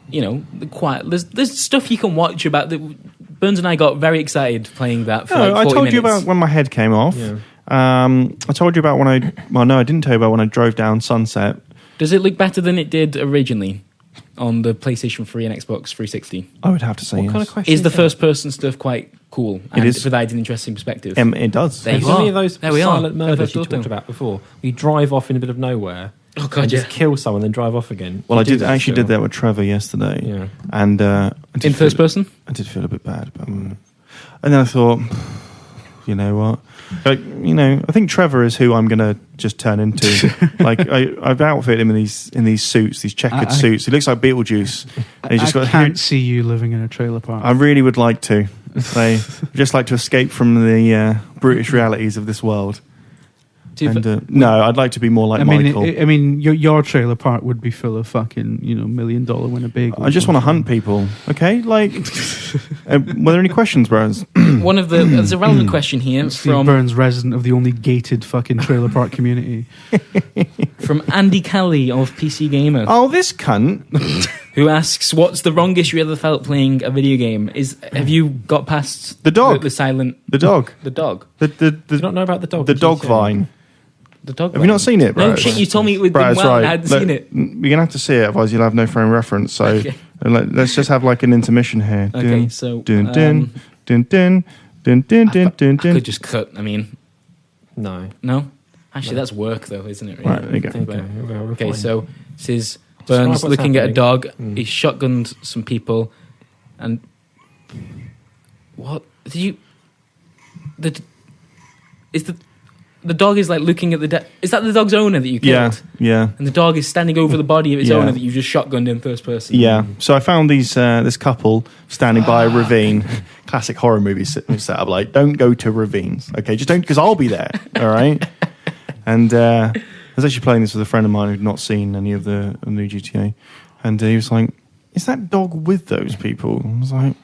there's stuff you can watch about the. Burns and I got very excited playing that for 40 I told minutes. you about when my head came off. Yeah. I told you about when I didn't tell you about when I drove down Sunset. Does it look better than it did originally on the PlayStation 3 and Xbox 360? I would have to say What yes. kind of question Is the that? first person stuff quite cool and it provides an interesting perspective. It does. There you any of those silent murders you talked about before? You drive off in the middle of nowhere. Oh God! And just kill someone, then drive off again. Well, I did that with Trevor yesterday. Yeah. And in first person, I did feel a bit bad, but and then I thought, you know what? Like, I think Trevor is who I'm gonna just turn into. Like I've outfitted him in these suits, these checkered suits. He looks like Beetlejuice. I can't see you living in a trailer park. I really would like to. Just like to escape from the brutish realities of this world. No, I'd like to be more like Michael. I mean, your trailer park would be full of fucking, $1 million Winnebago. I just want to hunt people, okay? Like, were there any questions, Burns? There's a relevant question here from Burns, resident of the only gated fucking trailer park community. From Andy Kelly of PC Gamer. Oh, this cunt. Who asks, what's the wrongest you ever felt playing a video game? Have you got past the dog? The silent... The dog. The dog. Do you not know about the dog? The dog vine. The dog Have you not seen it, bro? No, shit, you told me it was well and I hadn't seen it. You're going to have to see it, otherwise you'll have no frame reference. So let's just have like an intermission here. Okay, so... Dun, dun, dun, dun, dun, dun, dun, dun, dun. I could just cut, No? Actually, that's work, though, isn't it? Really? Right, there you go. Okay, so this is Burns looking at a dog. He's shotgunned some people. And... What? Did you... The dog is like looking at the... Is that the dog's owner that you killed? Yeah. And the dog is standing over the body of its owner that you just shotgunned in first person? Yeah. So I found this couple standing by a ravine. Classic horror movie setup. Like, don't go to ravines. Okay, just don't, because I'll be there. All right? And I was actually playing this with a friend of mine who'd not seen any of the new GTA. And he was like, is that dog with those people? I was like,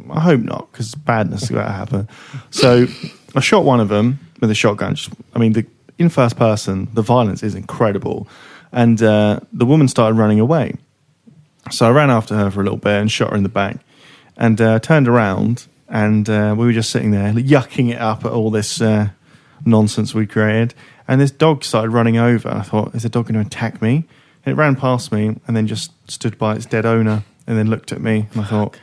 I hope not, because badness is going to happen. So I shot one of them with a shotgun. In first person, the violence is incredible. And the woman started running away. So I ran after her for a little bit and shot her in the back. And turned around, and we were just sitting there, yucking it up at all this nonsense we created. And this dog started running over. I thought, is the dog going to attack me? And it ran past me and then just stood by its dead owner and then looked at me. And I thought,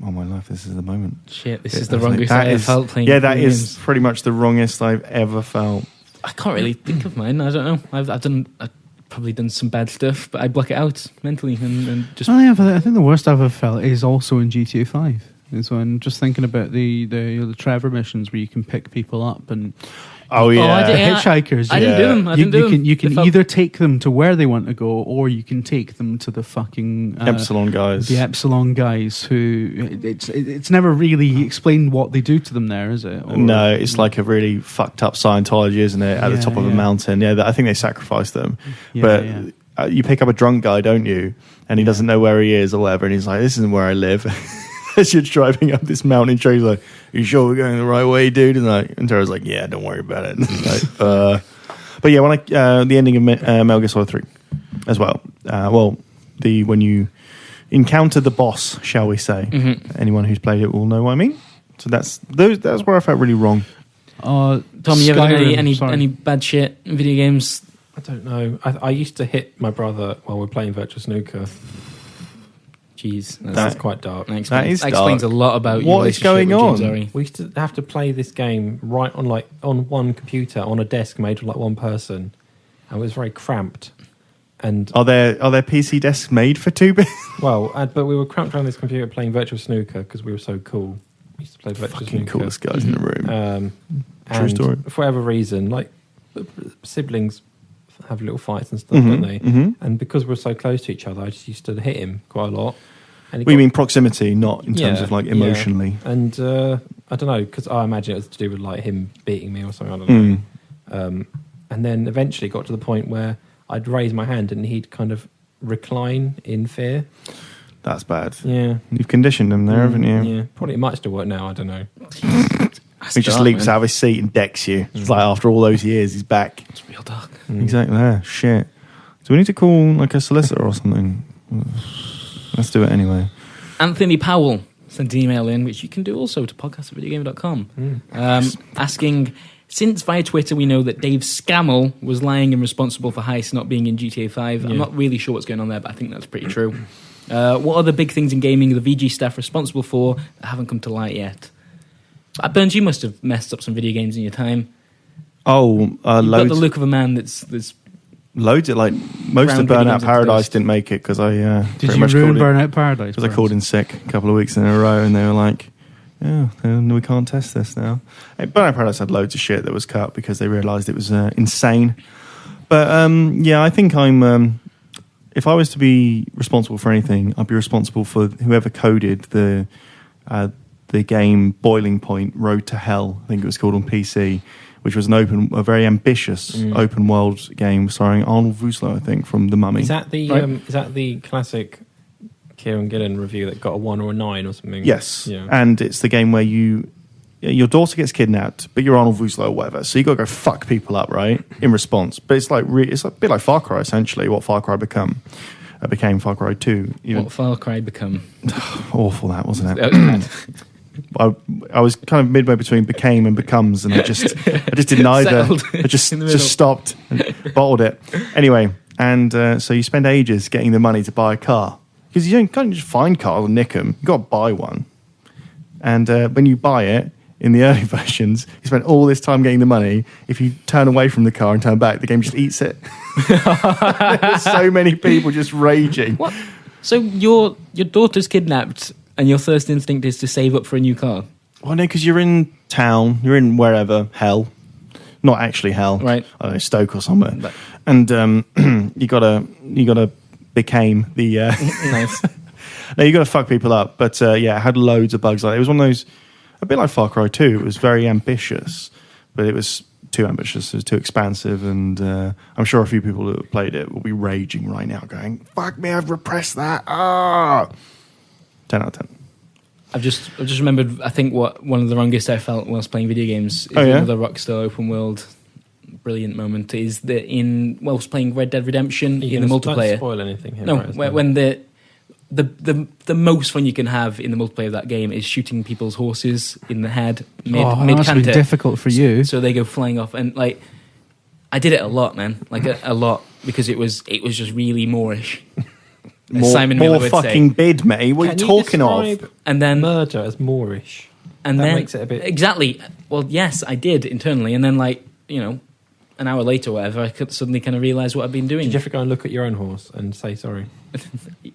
oh my life, this is the moment. Shit, this is the wrongest I ever felt playing. Yeah, that is pretty much the wrongest I've ever felt. I can't really think of mine. I don't know. I've probably done some bad stuff, but I block it out mentally and just... I think the worst I've ever felt is also in GTA 5. Is when just thinking about the Trevor missions where you can pick people up and... Oh yeah, hitchhikers. I didn't do them. You can either take them to where they want to go, or you can take them to the fucking Epsilon guys. The Epsilon guys, who it's never really explained what they do to them there, is it? Or, no, it's like a really fucked up Scientology, isn't it? At the top of a mountain. Yeah, I think they sacrifice them. But you pick up a drunk guy, don't you? And he doesn't know where he is or whatever, and he's like, "This isn't where I live." As you're driving up this mountain trail, he's like, "Are you sure we're going the right way, dude?" And Tara's like, "Yeah, don't worry about it." But yeah, when the ending of Metal Gear Solid 3 as well. When you encounter the boss, shall we say? Mm-hmm. Anyone who's played it will know what I mean. So that's where I felt really wrong. Tom, you ever done any bad shit in video games? I don't know. I used to hit my brother while we're playing virtual snooker. Jeez, that's quite dark. That explains a lot about what is going on. We used to have to play this game right on one computer on a desk made for one person, and it was very cramped. And are there PC desks made for two people? Well, but we were cramped around this computer playing virtual snooker because we were so cool. We used to play virtual snooker. Coolest guys in the room. True story. For whatever reason, siblings have little fights and stuff, don't they? Mm-hmm. And because we're so close to each other, I just used to hit him quite a lot. And you mean proximity, not in terms of emotionally? Yeah. And I don't know, because I imagine it was to do with him beating me or something. I don't know. And then eventually got to the point where I'd raise my hand and he'd kind of recline in fear. That's bad. Yeah, you've conditioned him there, haven't you? Yeah, probably it might still work now. I don't know. He just leaps out of his seat and decks you. It's like after all those years, he's back. It's real dark. Exactly. Yeah, shit. Do we need to call a solicitor or something? Let's do it anyway. Anthony Powell sent an email in, which you can do also to podcast@VideoGamer.com, asking, since via Twitter we know that Dave Scammell was lying and responsible for Heist not being in GTA 5. I'm not really sure what's going on there, but I think that's pretty true. What are the big things in gaming the VG staff responsible for that haven't come to light yet? Burns, you must have messed up some video games in your time. Oh, You've got loads. the look of a man that's Loads of, like, most of Burnout Paradise didn't make it because I Did you ruin Burnout Paradise? Because I called in sick a couple of weeks in a row, and they were like, "Yeah, we can't test this now." Burnout Paradise had loads of shit that was cut because they realised it was insane. But yeah, I think I'm. If I was to be responsible for anything, I'd be responsible for whoever coded the game Boiling Point Road to Hell. I think it was called on PC. Which was a very ambitious open world game starring Arnold Vosloo, I think, from The Mummy. Is that the classic Kieran Gillen review that got a 1 or a 9 or something? Yes, yeah. And it's the game where your daughter gets kidnapped, but you're Arnold Vosloo or whatever, so you got to go fuck people up, right? In response, but it's a bit like Far Cry essentially. What Far Cry became Far Cry 2. What Far Cry become? Awful that, wasn't it? That was bad. I was kind of midway between became and becomes, and I just did neither. I just stopped and bottled it. Anyway, and so you spend ages getting the money to buy a car because you can't just find cars and nick them. You got to buy one, and when you buy it in the early versions, you spend all this time getting the money. If you turn away from the car and turn back, the game just eats it. There's so many people just raging. What? So your daughter's kidnapped. And your first instinct is to save up for a new car? Well, no, because you're in town, you're in wherever, hell. Not actually hell. Right. I don't know, Stoke or somewhere. But. And you gotta became the... Nice. No, you gotta fuck people up. But yeah, it had loads of bugs. Like, it was one of those, a bit like Far Cry 2. It was very ambitious, but it was too ambitious. It was too expansive. And I'm sure a few people who have played it will be raging right now going, fuck me, I've repressed that. 10 out of 10. I've just remembered, I think, what one of the wrongest I felt whilst playing video games is another Rockstar open world brilliant moment is that whilst playing Red Dead Redemption in the multiplayer. Don't spoil anything here. No, right, when the most fun you can have in the multiplayer of that game is shooting people's horses in the head mid must be difficult for you. So they go flying off, and like I did it a lot, man, like a lot because it was just really Moorish. More fucking bid, mate. What are you talking of? And then murder as Moorish. And that then makes it a bit exactly. Well, yes, I did internally, and then an hour later, or whatever, I could suddenly kind of realise what I'd been doing. Did you ever go and look at your own horse and say sorry?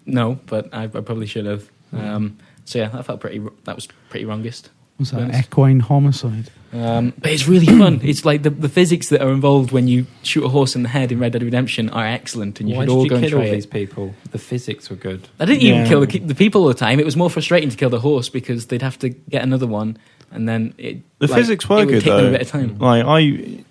No, but I probably should have. So yeah, that was pretty wrongest. Was that equine homicide? But it's really fun. It's like the physics that are involved when you shoot a horse in the head in Red Dead Redemption are excellent, and you should all go and try it. Why did you kill all these people? The physics were good. I didn't even kill the people all the time. It was more frustrating to kill the horse because they'd have to get another one, and then physics were good though. Them a bit of time. Like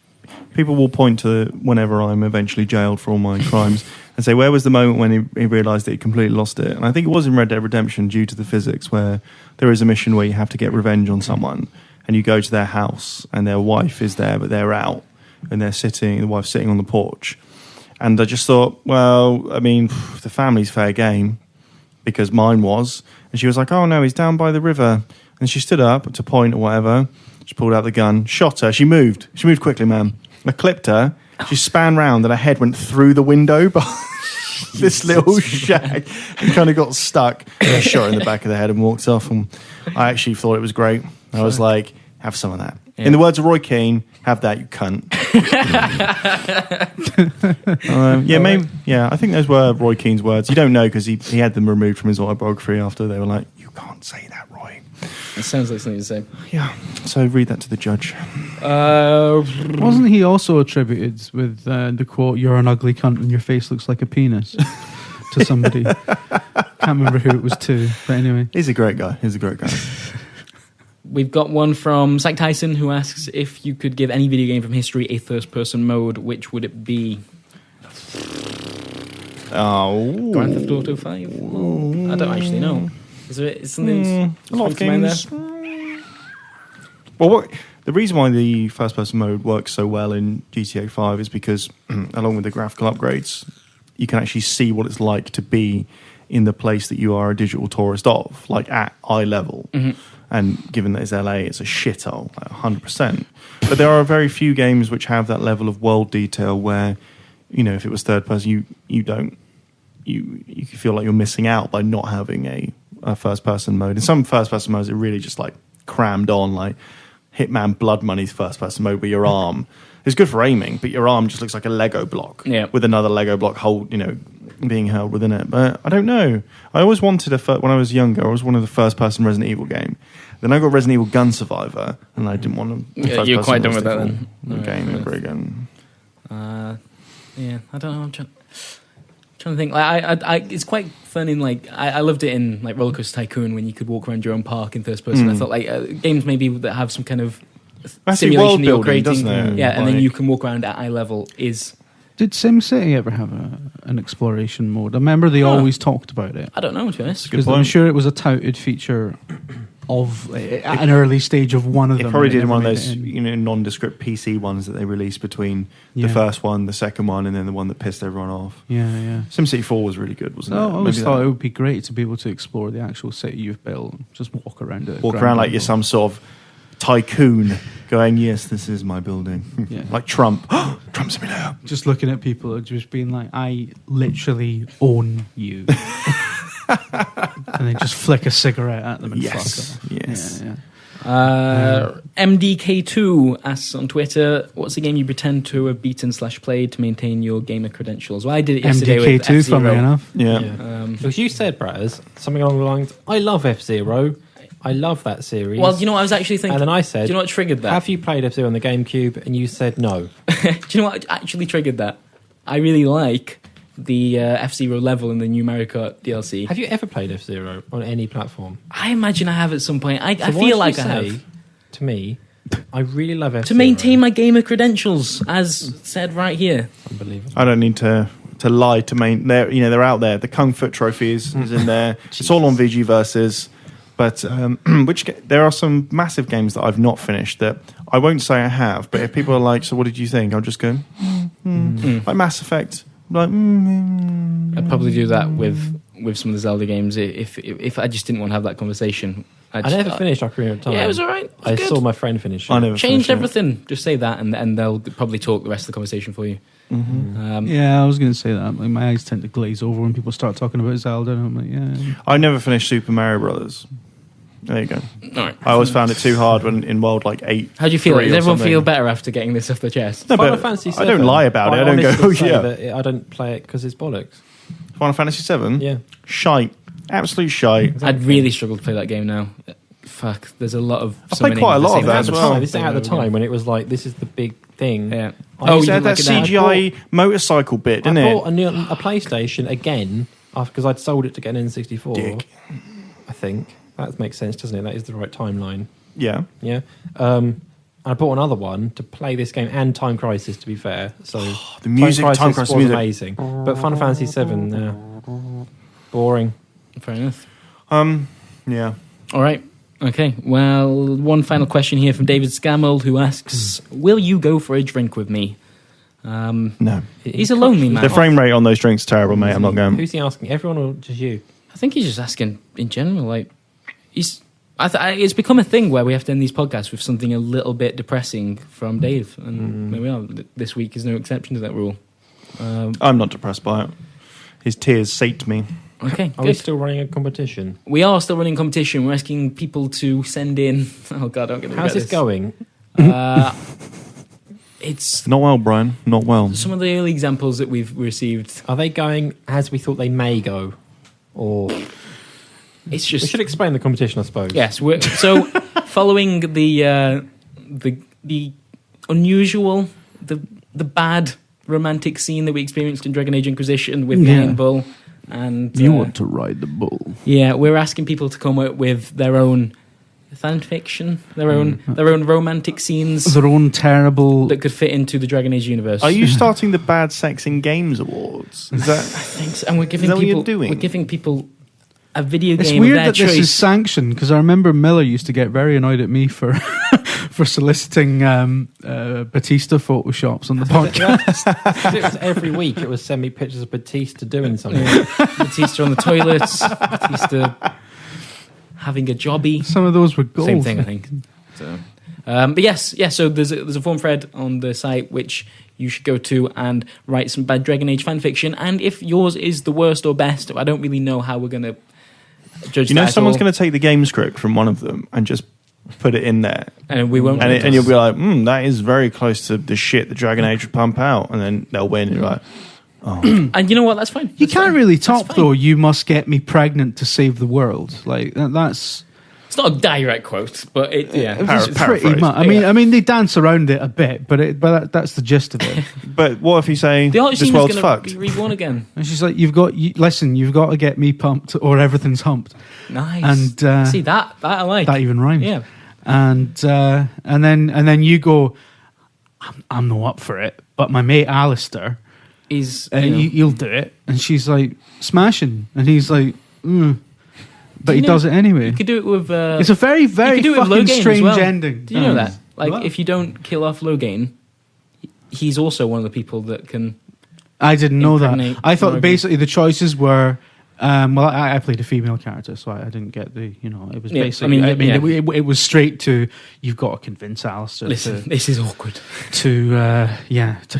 people will point to whenever I'm eventually jailed for all my crimes and say, where was the moment when he realised that he completely lost it? And I think it was in Red Dead Redemption due to the physics where there is a mission where you have to get revenge on someone. And you go to their house, and their wife is there, but they're out, and the wife's sitting on the porch. And I just thought, well, I mean, the family's fair game, because mine was. And she was like, oh no, he's down by the river. And she stood up to point or whatever. She pulled out the gun, shot her. She moved quickly, man. I clipped her. She span round, and her head went through the window behind this little shack. And kind of got stuck. And I shot her in the back of the head and walked off. And I actually thought it was great. I was like, have some of that. Yeah. In the words of Roy Keane, have that, you cunt. Maybe. Yeah, I think those were Roy Keane's words. You don't know because he had them removed from his autobiography after they were like, you can't say that, Roy. It sounds like something to say. Yeah, so read that to the judge. Wasn't he also attributed with the quote, you're an ugly cunt and your face looks like a penis to somebody? Can't remember who it was to, but anyway. He's a great guy. We've got one from Zach Tyson who asks if you could give any video game from history a first-person mode, which would it be? Oh, Grand Theft Auto 5? I don't actually know. Is there something a lot of games? Well, the reason why the first-person mode works so well in GTA 5 is because, along with the graphical upgrades, you can actually see what it's like to be in the place that you are a digital tourist of, like at eye level. Mm-hmm. And given that it's LA, it's a shithole, like 100%. But there are very few games which have that level of world detail where, if it was third person, you feel like you're missing out by not having a first person mode. In some first person modes, it really just like crammed on. Like Hitman Blood Money's first-person mode, where your arm is good for aiming, but your arm just looks like a Lego block with another Lego block being held within it. But I don't know. I always wanted when I was younger, I was one of the first-person Resident Evil game. Then I got Resident Evil Gun Survivor, and I didn't want to. You're quite done with that then. Game ever again. I don't know. I'm trying to think. Like, it's quite fun in I loved it in like Roller Coaster Tycoon when you could walk around your own park in first person. I thought like games maybe that have some kind of simulation that you're creating, doesn't it? Yeah, and then you can walk around at eye level. Did SimCity ever have an exploration mode? I remember they always talked about it. I don't know, to be honest. Because I'm sure it was a touted feature of at an early stage of one of them. It probably did one of those nondescript PC ones that they released between the first one, the second one, and then the one that pissed everyone off. Yeah. SimCity 4 was really good, wasn't it? I always thought it would be great to be able to explore the actual city you've built. Just walk around it. Walk around like you're some sort of tycoon going, yes, this is my building. Like Trump. Trump Simulator. Just looking at people, just being like, I literally own you. And then just flick a cigarette at them and fuck off. Yes. MDK2 asks on Twitter, what's the game you pretend to have beaten / played to maintain your gamer credentials? Well, I did it yesterday with MDK2, funnily enough. Because you said, Braz, something along the lines, I love F-Zero. I love that series. Well, you know what I was actually thinking? And then I said, do you know what triggered that? Have you played F-Zero on the GameCube? And you said no. Do you know what actually triggered that? I really like the F-Zero level in the new Mario Kart DLC. Have you ever played F-Zero on any platform? I imagine I have at some point. I feel like I have. To me, I really love F-Zero. To maintain my gamer credentials, as said right here. Unbelievable. I don't need to lie to main. They're out there. The Kung Fu trophy is in there. It's all on VG Versus. But there are some massive games that I've not finished that I won't say I have. But if people are like, so what did you think? I'll just go, like Mass Effect. Like, I'd probably do that with some of the Zelda games if I just didn't want to have that conversation. I never finished Ocarina of Time. Yeah, it was alright. I saw my friend finish it. I never changed everything. Just say that, and they'll probably talk the rest of the conversation for you. I was going to say that. Like, my eyes tend to glaze over when people start talking about Zelda, and I'm like, yeah. I never finished Super Mario Brothers. There you go. All right. I always found it too hard when in World 8. How do you feel? Does everyone feel better after getting this off the chest? No, Final Fantasy 7, I don't lie about it. I don't go, I don't play it because it's bollocks. Final Fantasy 7? Yeah. Shite. Absolute shite. Exactly. I'd really struggle to play that game now. Fuck, there's a lot of... I played quite a lot of that as well. This is at the time when it was like, this is the big thing. Yeah. You had that CGI motorcycle bit, didn't it? I bought a PlayStation again because I'd sold it to get an N64. Dick. I think. That makes sense, doesn't it? That is the right timeline. Yeah. Yeah. I bought another one to play this game and Time Crisis, to be fair. So the music, Time Crisis was music. amazing. But Final Fantasy 7, boring. Fair enough. Yeah. All right. Okay. Well, one final question here from David Scammell, who asks, will you go for a drink with me? No. He's a lonely man. The frame rate on those drinks is terrible, mate. I'm not going. Who's he asking? Everyone or just you? I think he's just asking in general. Like, it's become a thing where we have to end these podcasts with something a little bit depressing from Dave, and there we are. This week is no exception to that rule. I'm not depressed by it. His tears sate me. Okay, Are we still running a competition? We are still running a competition. We're asking people to send in. Oh God, I'm going to. How's this going? It's not well, Brian. Not well. Some of the early examples that we've received. Are they going as we thought they may go, or? It's just... We should explain the competition, I suppose. Yes. So, following the unusual, the bad romantic scene that we experienced in Dragon Age Inquisition with Iron Bull, and you want to ride the bull. Yeah, we're asking people to come up with their own fan fiction, their own romantic scenes, their own terrible that could fit into the Dragon Age universe. Are you starting the Bad Sex in Games Awards? Is that? I think so. And we're giving is that people. What you're doing? We're giving people a video game. It's weird of their that choice. This is sanctioned, because I remember Miller used to get very annoyed at me for for soliciting Batista photoshops on the podcast. It was every week. It was send me pictures of Batista doing something. Batista on the toilets. Batista having a jobby. Some of those were gold. Same thing, I think. So, but yes. So there's a form thread on the site which you should go to and write some bad Dragon Age fan fiction. And if yours is the worst or best, I don't really know how we're going to judge. You know, someone's going to take the game script from one of them and just put it in there. And we won't. And you'll be like, that is very close to the shit the Dragon Age would pump out. And then they'll win. And you're like, oh. And you know what? That's fine. You can't really top, though, you must get me pregnant to save the world. Like, that's... It's not a direct quote, but pretty much. I mean, they dance around it a bit, but that's the gist of it. But what if you say the this world's fucked? Be reborn again. And she's like, you've got to get me pumped, or everything's humped. Nice. And see that I like. That even rhymes. Yeah. And then you go, I'm not up for it, but my mate Alistair he'll do it, and she's like smashing, and he's like, But he does it anyway. You could do it with... it's a very, very fucking strange ending. Do you know that? Like, if you don't kill off Logain, he's also one of the people that can... I didn't know that. I thought basically the choices were... I played a female character, so I didn't get the... it was basically... It was straight to, you've got to convince Alistair this is awkward. To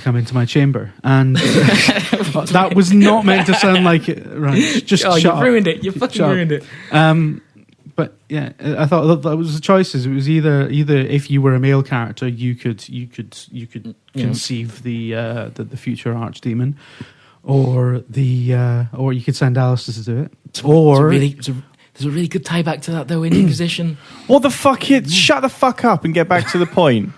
come into my chamber. And that was not meant to sound like it. Right. Just shut you've up. ruined it. You fucking ruined it. But yeah, I thought that was the choices. It was either if you were a male character, you could conceive the future archdemon, or you could send Alistair to do it. There's a really good tie back to that though in Inquisition. What the fuck? Shut the fuck up and get back to the point.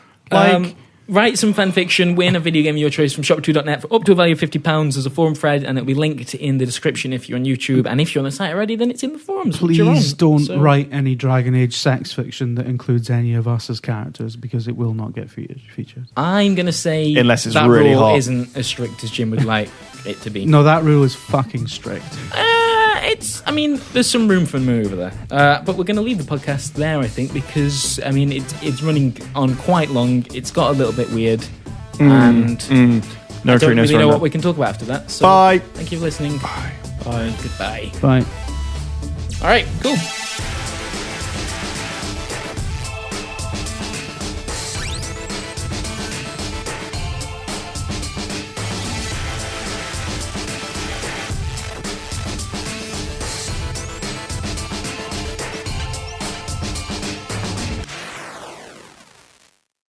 Write some fan fiction, win a video game of your choice from shop2.net for up to a value of £50. There's a forum thread, and it'll be linked in the description if you're on YouTube. And if you're on the site already, then it's in the forums. Please don't write any Dragon Age sex fiction that includes any of us as characters, because it will not get featured. I'm going to say unless it's that really rule hot. Isn't as strict as Jim would like it to be. No, that rule is fucking strict. There's some room for maneuver there. But we're going to leave the podcast there, I think, because, it's running on quite long. It's got a little bit weird. And no, I don't really know what we can talk about after that. So bye. Thank you for listening. Bye. Bye. Goodbye. Bye. All right, cool.